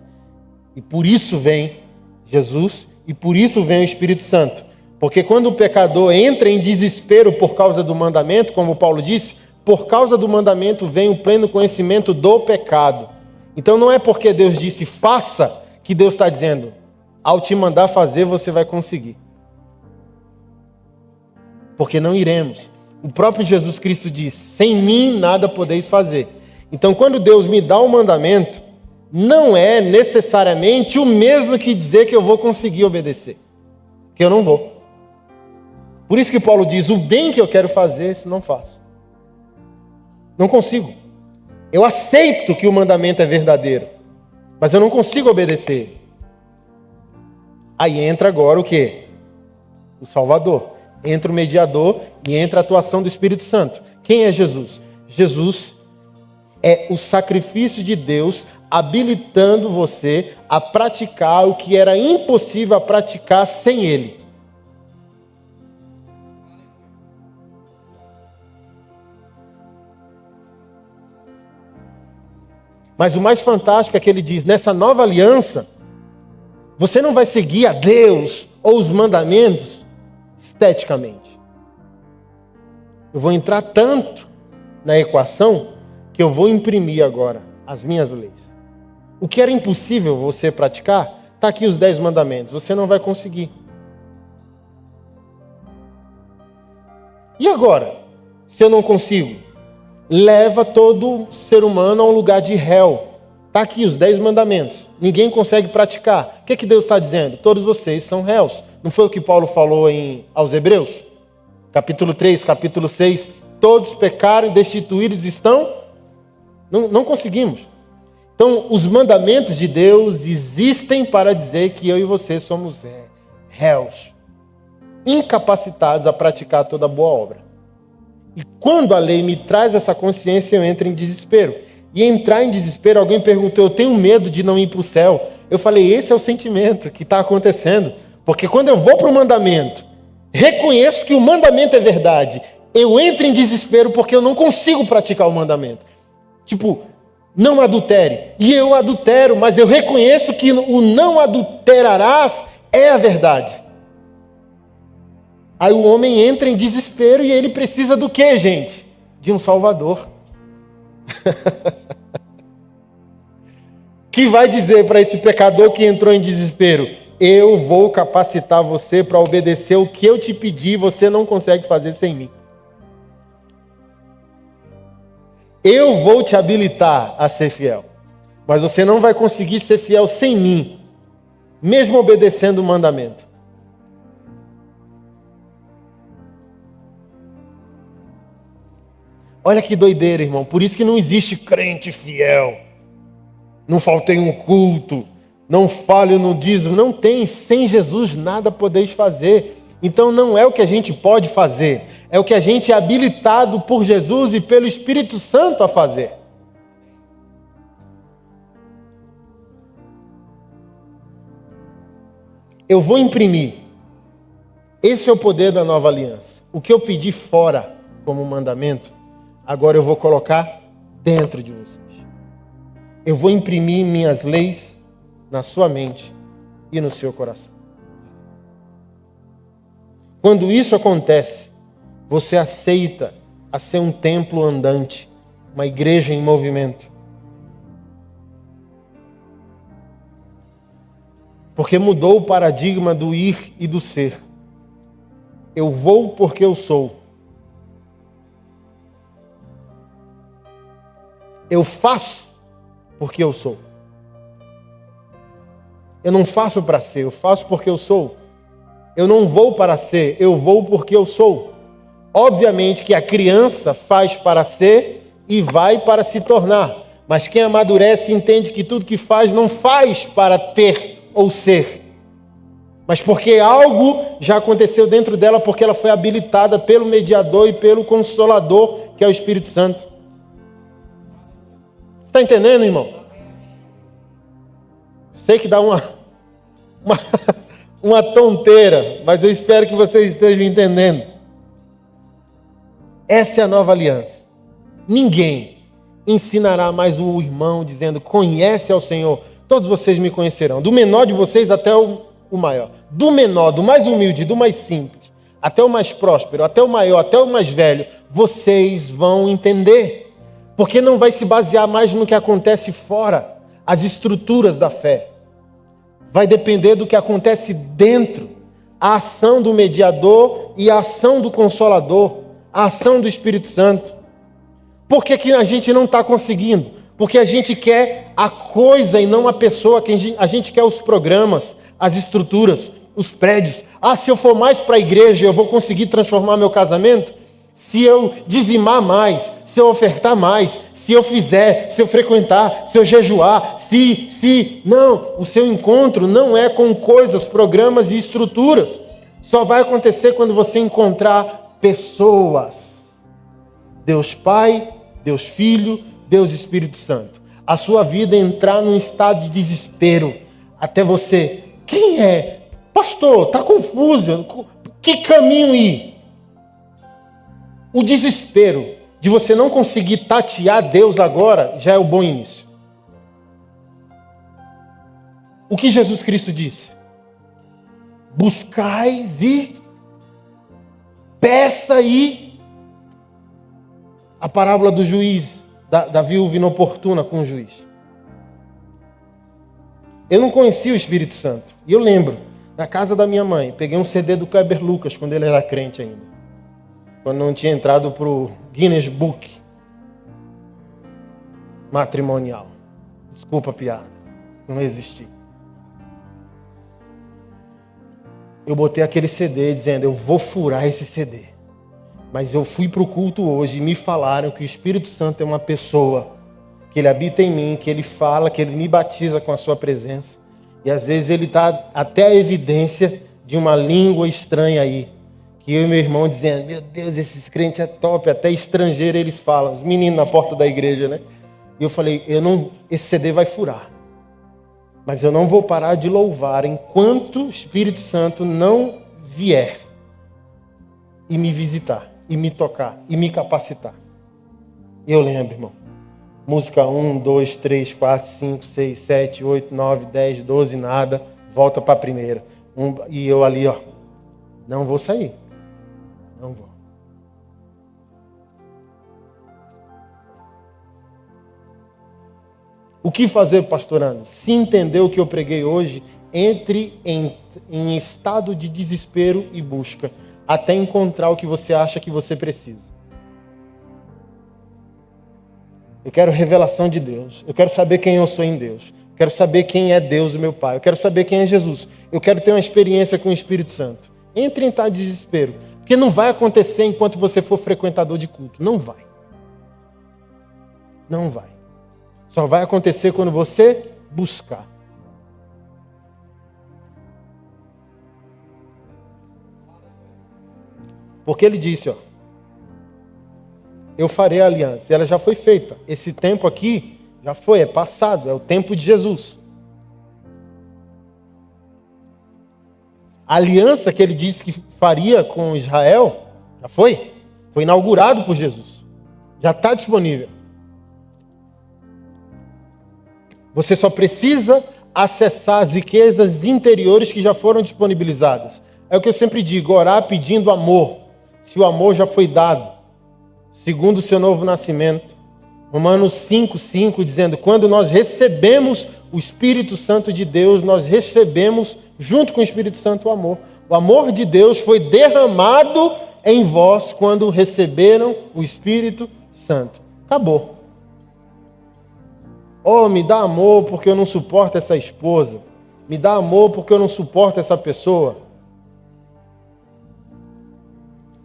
E por isso vem Jesus e por isso vem o Espírito Santo. Porque quando o pecador entra em desespero por causa do mandamento, como Paulo disse, por causa do mandamento vem o pleno conhecimento do pecado. Então não é porque Deus disse faça que Deus está dizendo, ao te mandar fazer você vai conseguir. Porque não iremos. O próprio Jesus Cristo diz, sem mim nada podeis fazer. Então quando Deus me dá o mandamento, não é necessariamente o mesmo que dizer que eu vou conseguir obedecer. Que eu não vou. Por isso que Paulo diz, o bem que eu quero fazer, se não faço. Não consigo. Eu aceito que o mandamento é verdadeiro, mas eu não consigo obedecer. Aí entra agora o quê? O Salvador. Entra o mediador e entra a atuação do Espírito Santo. Quem é Jesus? Jesus é o sacrifício de Deus habilitando você a praticar o que era impossível a praticar sem Ele. Mas o mais fantástico é que ele diz, nessa nova aliança, você não vai seguir a Deus ou os mandamentos esteticamente. Eu vou entrar tanto na equação que eu vou imprimir agora as minhas leis. O que era impossível você praticar, está aqui os 10 mandamentos. Você não vai conseguir. E agora? Se eu não consigo? Leva todo ser humano a um lugar de réu. Está aqui os 10 mandamentos. Ninguém consegue praticar. O que Deus está dizendo? Todos vocês são réus. Não foi o que Paulo falou aos Hebreus? Capítulo 3, capítulo 6. Todos pecaram e destituídos estão? Não conseguimos. Então, os mandamentos de Deus existem para dizer que eu e você somos réus, incapacitados a praticar toda boa obra. E quando a lei me traz essa consciência, eu entro em desespero. E entrar em desespero, alguém perguntou, eu tenho medo de não ir para o céu. Eu falei, esse é o sentimento que está acontecendo. Porque quando eu vou para o mandamento, reconheço que o mandamento é verdade, eu entro em desespero porque eu não consigo praticar o mandamento. Tipo, não adultere. E eu adultero, mas eu reconheço que o não adulterarás é a verdade. Aí o homem entra em desespero e ele precisa do quê, gente? De um Salvador. Que vai dizer para esse pecador que entrou em desespero, eu vou capacitar você para obedecer o que eu te pedi, você não consegue fazer sem mim. Eu vou te habilitar a ser fiel, mas você não vai conseguir ser fiel sem mim, mesmo obedecendo o mandamento. Olha que doideira, irmão. Por isso que não existe crente fiel. Não faltei um culto. Não falho no dízimo. Não tem. Sem Jesus nada podeis fazer. Então não é o que a gente pode fazer. É o que a gente é habilitado por Jesus e pelo Espírito Santo a fazer. Eu vou imprimir. Esse é o poder da nova aliança. O que eu pedi fora como mandamento, agora eu vou colocar dentro de vocês. Eu vou imprimir minhas leis na sua mente e no seu coração. Quando isso acontece, você aceita a ser um templo andante, uma igreja em movimento. Porque mudou o paradigma do ir e do ser. Eu vou porque eu sou. Eu faço porque eu sou. Eu não faço para ser, eu faço porque eu sou. Eu não vou para ser, eu vou porque eu sou. Obviamente que a criança faz para ser e vai para se tornar. Mas quem amadurece entende que tudo que faz não faz para ter ou ser. Mas porque algo já aconteceu dentro dela, porque ela foi habilitada pelo mediador e pelo Consolador, que é o Espírito Santo. Está entendendo, irmão? Sei que dá uma tonteira, mas eu espero que vocês estejam entendendo. Essa é a nova aliança. Ninguém ensinará mais o irmão dizendo, conhece ao Senhor, todos vocês me conhecerão. Do menor de vocês até o maior. Do menor, do mais humilde, do mais simples, até o mais próspero, até o maior, até o mais velho, vocês vão entender. Porque não vai se basear mais no que acontece fora, as estruturas da fé. Vai depender do que acontece dentro, a ação do mediador e a ação do Consolador, a ação do Espírito Santo. Por que a gente não está conseguindo? Porque a gente quer a coisa e não a pessoa, a gente quer os programas, as estruturas, os prédios. Se eu for mais para a igreja, eu vou conseguir transformar meu casamento? Se eu dizimar mais, se eu ofertar mais, se eu fizer, se eu frequentar, se eu jejuar, Não, o seu encontro não é com coisas, programas e estruturas. Só vai acontecer quando você encontrar pessoas. Deus Pai, Deus Filho, Deus Espírito Santo. a sua vida entrar num estado de desespero, até você, quem é? Pastor, está confuso, que caminho ir? O desespero de você não conseguir tatear Deus agora já é o bom início. O que Jesus Cristo disse? Buscais e peça e... A parábola do juiz, da viúva inoportuna com o juiz. Eu não conhecia o Espírito Santo. E eu lembro, na casa da minha mãe, peguei um CD do Kleber Lucas, quando ele era crente ainda. Quando não tinha entrado para o Guinness Book matrimonial. Desculpa a piada, não existia. Eu botei aquele CD dizendo, eu vou furar esse CD. Mas eu fui para o culto hoje e me falaram que o Espírito Santo é uma pessoa, que ele habita em mim, que ele fala, que ele me batiza com a sua presença. E às vezes ele está até a evidência de uma língua estranha aí. Que eu e meu irmão dizendo, meu Deus, esses crentes é top, até estrangeiro eles falam, os meninos na porta da igreja, né? E eu falei, esse CD vai furar. Mas eu não vou parar de louvar enquanto o Espírito Santo não vier e me visitar, e me tocar, e me capacitar. E eu lembro, irmão. Música 1, 2, 3, 4, 5, 6, 7, 8, 9, 10, 12, nada. Volta para a primeira. E eu ali, ó. Não vou sair. Não vou. O que fazer, pastorando? Se entender o que eu preguei hoje, entre em estado de desespero e busca, até encontrar o que você acha que você precisa. Eu quero revelação de Deus. Eu quero saber quem eu sou em Deus. Eu quero saber quem é Deus, o meu Pai. Eu quero saber quem é Jesus. Eu quero ter uma experiência com o Espírito Santo. Entre em estado de desespero. Porque não vai acontecer enquanto você for frequentador de culto. Não vai. Não vai. Só vai acontecer quando você buscar. Porque ele disse, ó, eu farei a aliança. E ela já foi feita. Esse tempo aqui já foi, é passado, é o tempo de Jesus. A aliança que ele disse que faria com Israel, já foi. Foi inaugurado por Jesus. Já está disponível. Você só precisa acessar as riquezas interiores que já foram disponibilizadas. É o que eu sempre digo, orar pedindo amor. Se o amor já foi dado, segundo o seu novo nascimento. Romanos 5:5, dizendo, quando nós recebemos o Espírito Santo de Deus, nós recebemos, junto com o Espírito Santo, o amor. O amor de Deus foi derramado em vós quando receberam o Espírito Santo. Acabou. Oh, me dá amor porque eu não suporto essa esposa. Me dá amor porque eu não suporto essa pessoa.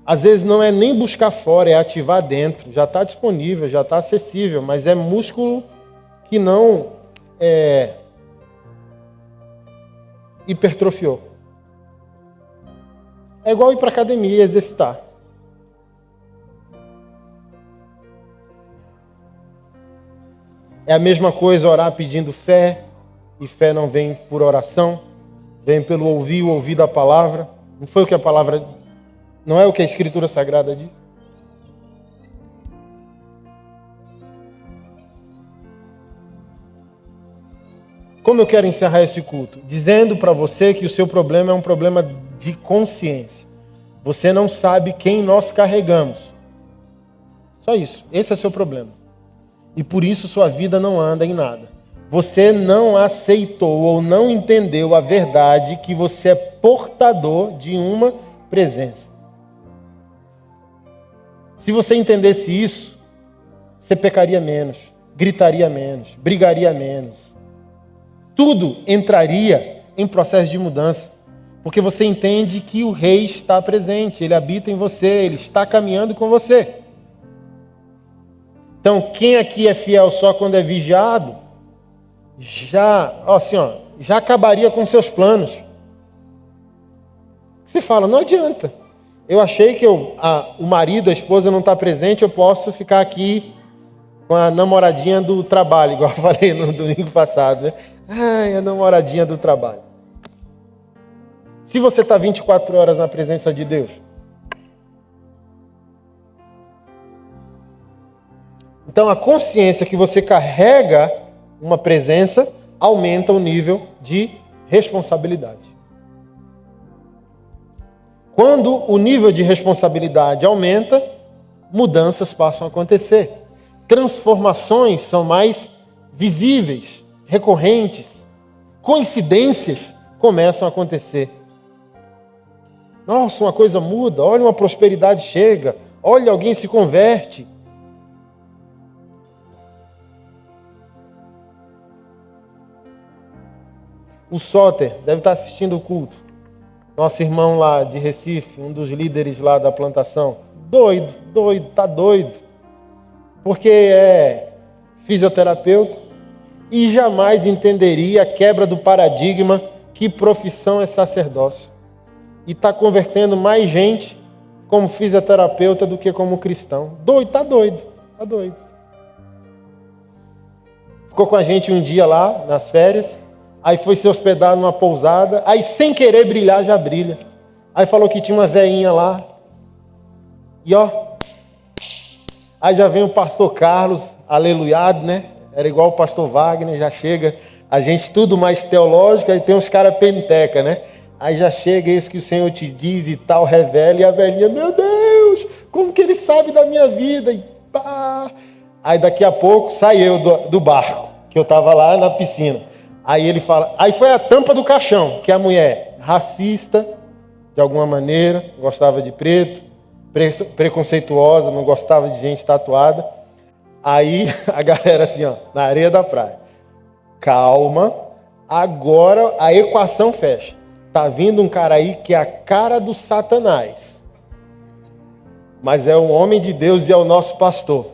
Às vezes não é nem buscar fora, é ativar dentro. Já está disponível, já está acessível, mas é músculo que não hipertrofiou. É igual ir para a academia e exercitar. É a mesma coisa orar pedindo fé, e fé não vem por oração, vem pelo ouvir da palavra. Não foi o que a palavra... Não é o que a Escritura Sagrada diz? Como eu quero encerrar esse culto? Dizendo para você que o seu problema é um problema de consciência. Você não sabe quem nós carregamos. Só isso. Esse é o seu problema. E por isso sua vida não anda em nada. Você não aceitou ou não entendeu a verdade que você é portador de uma presença. Se você entendesse isso, você pecaria menos, gritaria menos, brigaria menos. Tudo entraria em processo de mudança. Porque você entende que o Rei está presente, Ele habita em você, Ele está caminhando com você. Então, quem aqui é fiel só quando é vigiado, já acabaria com seus planos. Você fala, não adianta. Eu achei que o marido, a esposa não está presente, eu posso ficar aqui com a namoradinha do trabalho, igual eu falei no domingo passado, né? Ai, a namoradinha do trabalho. Se você está 24 horas na presença de Deus, então a consciência que você carrega uma presença aumenta o nível de responsabilidade. Quando o nível de responsabilidade aumenta, mudanças passam a acontecer. Transformações são mais visíveis, recorrentes. Coincidências começam a acontecer. Nossa, uma coisa muda, olha, uma prosperidade chega, olha, alguém se converte. O Soter deve estar assistindo o culto. Nosso irmão lá de Recife, um dos líderes lá da plantação. Tá doido. Porque é fisioterapeuta e jamais entenderia a quebra do paradigma que profissão é sacerdócio. E está convertendo mais gente como fisioterapeuta do que como cristão. Tá doido. Ficou com a gente um dia lá, nas férias. Aí foi se hospedar numa pousada. Aí, sem querer brilhar, já brilha. Aí falou que tinha uma veinha lá. E ó. Aí já vem o pastor Carlos, aleluiado, né? Era igual o pastor Wagner, já chega. A gente tudo mais teológico, aí tem uns caras penteca, né? Aí já chega isso que o Senhor te diz e tal, revela. E a velhinha, meu Deus, como que ele sabe da minha vida? E pá. Aí daqui a pouco sai eu do barco, que eu estava lá na piscina. Aí ele fala, aí foi a tampa do caixão, que a mulher racista, de alguma maneira, gostava de preto, preconceituosa, não gostava de gente tatuada. Aí a galera assim, ó, na areia da praia. Calma, agora a equação fecha. Tá vindo um cara aí que é a cara do Satanás. Mas é um homem de Deus e é o nosso pastor.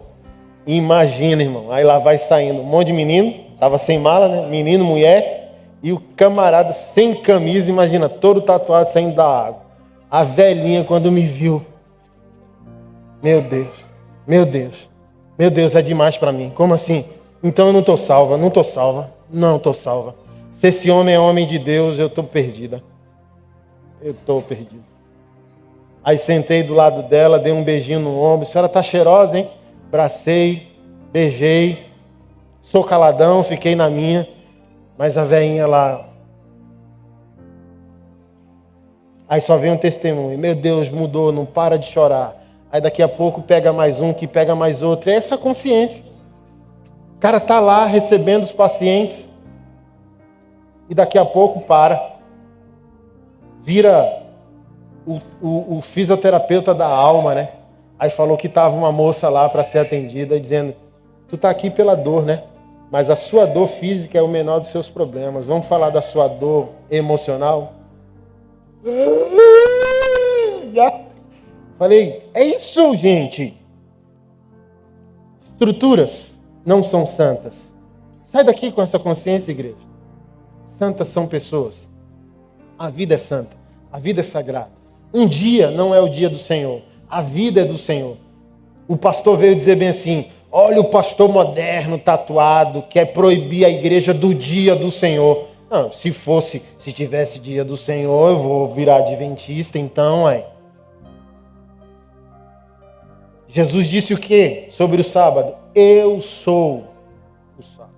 Imagina, irmão, aí lá vai saindo um monte de menino. Tava sem mala, né? Menino, mulher. E o camarada sem camisa, imagina, todo tatuado saindo da água. A velhinha, quando me viu. Meu Deus, é demais para mim. Como assim? Então eu não estou salva. Se esse homem é homem de Deus, eu estou perdida. Aí sentei do lado dela, dei um beijinho no ombro. A senhora tá cheirosa, hein? Abracei, beijei. Sou caladão, fiquei na minha, mas a velhinha lá. Aí só vem um testemunho. Meu Deus, mudou, não para de chorar. Aí daqui a pouco pega mais um, que pega mais outro. É essa consciência. O cara tá lá recebendo os pacientes e daqui a pouco para. Vira o fisioterapeuta da alma, né? Aí falou que tava uma moça lá para ser atendida, dizendo, tu tá aqui pela dor, né? Mas a sua dor física é o menor dos seus problemas. Vamos falar da sua dor emocional? Falei, é isso, gente. Estruturas não são santas. Sai daqui com essa consciência, igreja. Santas são pessoas. A vida é santa. A vida é sagrada. Um dia não é o dia do Senhor. A vida é do Senhor. O pastor veio dizer bem assim, olha o pastor moderno, tatuado, quer proibir a igreja do dia do Senhor. Não, se tivesse dia do Senhor, eu vou virar adventista, então, Jesus disse o quê sobre o sábado? Eu sou o sábado.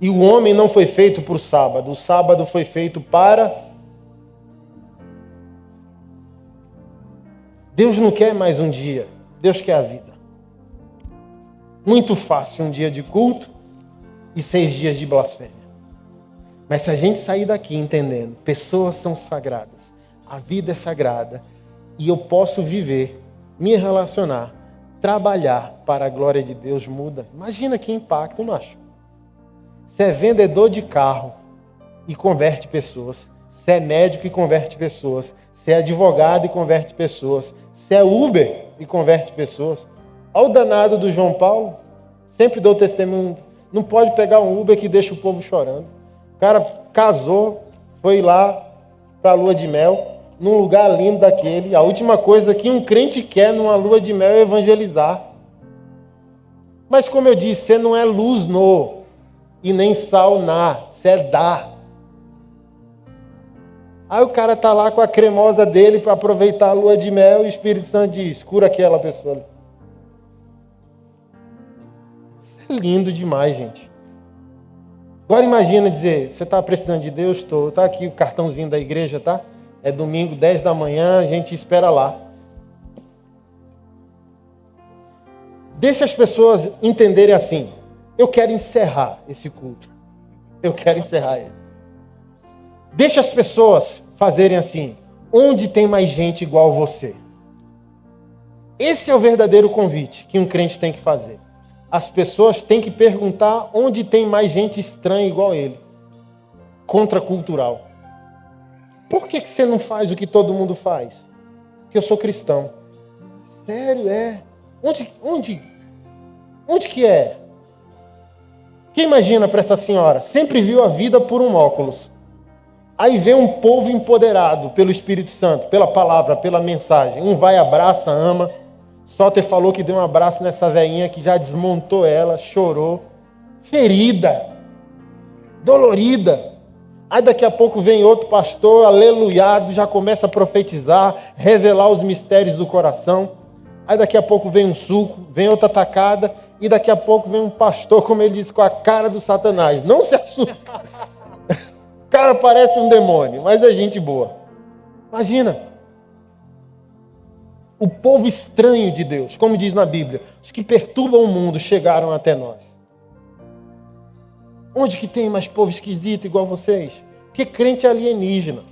E o homem não foi feito para o sábado foi feito para... Deus não quer mais um dia, Deus quer a vida. Muito fácil um dia de culto e 6 dias de blasfêmia. Mas se a gente sair daqui entendendo, pessoas são sagradas, a vida é sagrada, e eu posso viver, me relacionar, trabalhar para a glória de Deus, muda. Imagina que impacto, macho. Você é vendedor de carro e converte pessoas. Você é médico e converte pessoas. Você é advogado e converte pessoas. Você é Uber e converte pessoas. Olha o danado do João Paulo. Sempre dou testemunho. Não pode pegar um Uber que deixa o povo chorando. O cara casou, foi lá para a lua de mel, num lugar lindo daquele. A última coisa que um crente quer numa lua de mel é evangelizar. Mas como eu disse, você não é luz no e nem sal na, você é dar. Aí o cara tá lá com a cremosa dele para aproveitar a lua de mel e o Espírito Santo diz, cura aquela pessoa. Isso é lindo demais, gente. Agora imagina dizer, você está precisando de Deus? Estou. Está aqui o cartãozinho da igreja, tá? É domingo, 10 da manhã, a gente espera lá. Deixa as pessoas entenderem assim. Eu quero encerrar esse culto. Eu quero encerrar ele. Deixa as pessoas fazerem assim. Onde tem mais gente igual você? Esse é o verdadeiro convite que um crente tem que fazer. As pessoas têm que perguntar onde tem mais gente estranha igual ele. Contracultural. Por que você não faz o que todo mundo faz? Porque eu sou cristão. Sério, é? Onde que é? Quem imagina para essa senhora? Sempre viu a vida por um óculos. Aí vê um povo empoderado pelo Espírito Santo, pela palavra, pela mensagem. Um vai, abraça, ama. Soter falou que deu um abraço nessa velhinha que já desmontou ela, chorou. Ferida. Dolorida. Aí daqui a pouco vem outro pastor, aleluiado, já começa a profetizar, revelar os mistérios do coração. Aí daqui a pouco vem um suco, vem outra tacada, e daqui a pouco vem um pastor, como ele disse, com a cara do Satanás. Não se assusta. O cara parece um demônio, mas é gente boa. Imagina. O povo estranho de Deus, como diz na Bíblia, os que perturbam o mundo chegaram até nós. Onde que tem mais povo esquisito igual vocês? Porque crente é alienígena.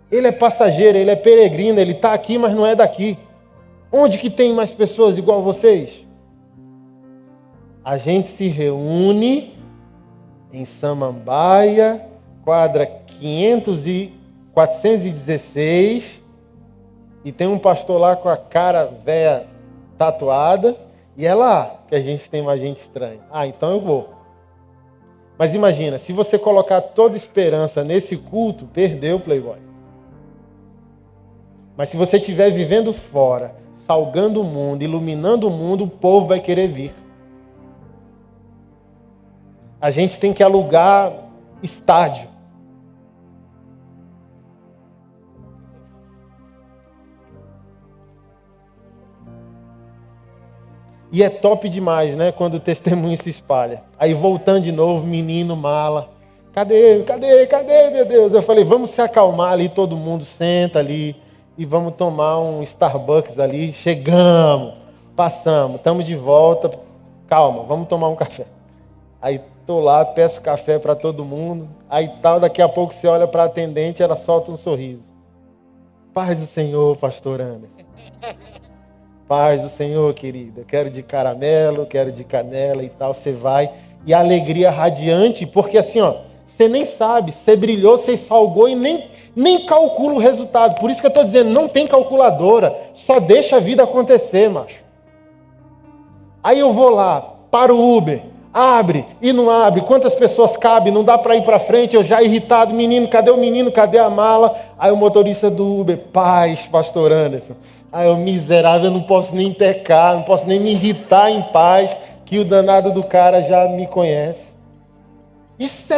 Ele é passageiro, ele é peregrino, ele está aqui, mas não é daqui. Onde que tem mais pessoas igual vocês? A gente se reúne em Samambaia, quadra 416, e tem um pastor lá com a cara velha tatuada, e é lá que a gente tem mais gente estranha. Ah, então eu vou. Mas imagina, se você colocar toda esperança nesse culto, perdeu o Playboy. Mas se você estiver vivendo fora, salgando o mundo, iluminando o mundo, o povo vai querer vir. A gente tem que alugar estádio. E é top demais, né? Quando o testemunho se espalha. Aí voltando de novo, menino, mala. Cadê, meu Deus? Eu falei, vamos se acalmar ali, todo mundo senta ali e vamos tomar um Starbucks ali. Chegamos, passamos, estamos de volta. Calma, vamos tomar um café. Aí estou lá, peço café para todo mundo. Aí tal, daqui a pouco você olha para a atendente, ela solta um sorriso. Paz do Senhor, pastor Anderson. Paz do Senhor, querida. Quero de caramelo, quero de canela e tal. Você vai. E a alegria radiante, porque assim, ó, você nem sabe, você brilhou, você salgou e nem calcula o resultado. Por isso que eu estou dizendo, não tem calculadora. Só deixa a vida acontecer, macho. Aí eu vou lá, para o Uber, abre e não abre. Quantas pessoas cabem? Não dá para ir para frente. Eu já irritado, menino, cadê o menino? Cadê a mala? Aí o motorista do Uber, paz, pastor Anderson. Aí eu, miserável, eu não posso nem pecar, não posso nem me irritar em paz, que o danado do cara já me conhece. Isso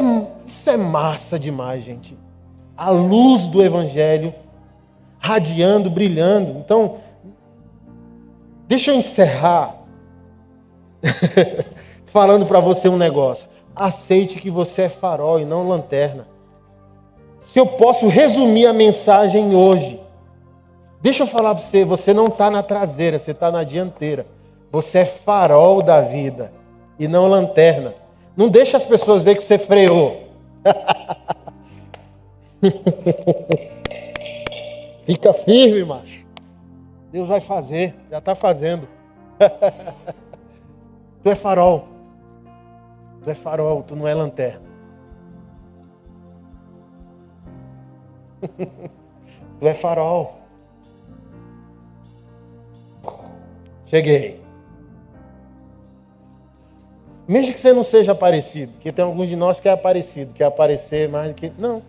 é massa demais, gente. A luz do Evangelho radiando, brilhando. Então, deixa eu encerrar falando para você um negócio. Aceite que você é farol e não lanterna. Se eu posso resumir a mensagem hoje, deixa eu falar para você, você não está na traseira, você está na dianteira. Você é farol da vida e não lanterna. Não deixa as pessoas ver que você freou. Fica firme, macho. Deus vai fazer, já está fazendo. Tu é farol. Tu é farol, tu não é lanterna. Tu é farol. Cheguei. Mesmo que você não seja parecido, porque tem alguns de nós que é parecido, quer aparecer mais do que... Não.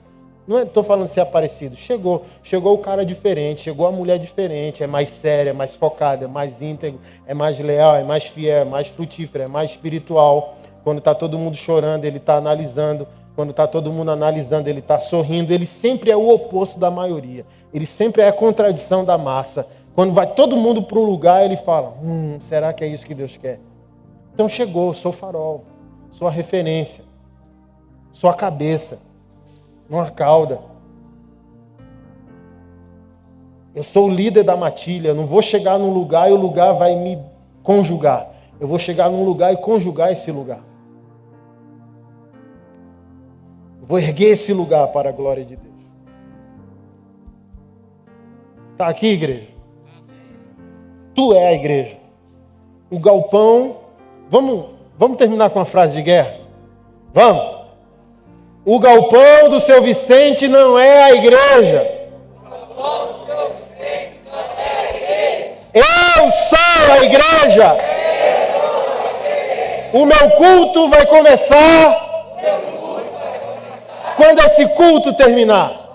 Não estou falando de ser aparecido. Chegou o cara diferente, chegou a mulher diferente, é mais séria, é mais focada, é mais íntegro, é mais leal, é mais fiel, é mais frutífera, é mais espiritual. Quando está todo mundo chorando, ele está analisando. Quando está todo mundo analisando, ele está sorrindo. Ele sempre é o oposto da maioria. Ele sempre é a contradição da massa. Quando vai todo mundo para o lugar, ele fala, será que é isso que Deus quer? Então chegou, sou farol, sou a referência, sou a cabeça, não a cauda. Eu sou o líder da matilha, não vou chegar num lugar e o lugar vai me conjugar. Eu vou chegar num lugar e conjugar esse lugar. Eu vou erguer esse lugar para a glória de Deus. Está aqui, igreja? Tu é a igreja. O galpão... Vamos terminar com uma frase de guerra? Vamos? O galpão do seu Vicente não é a igreja. Eu sou a igreja. O meu culto vai começar quando esse culto terminar.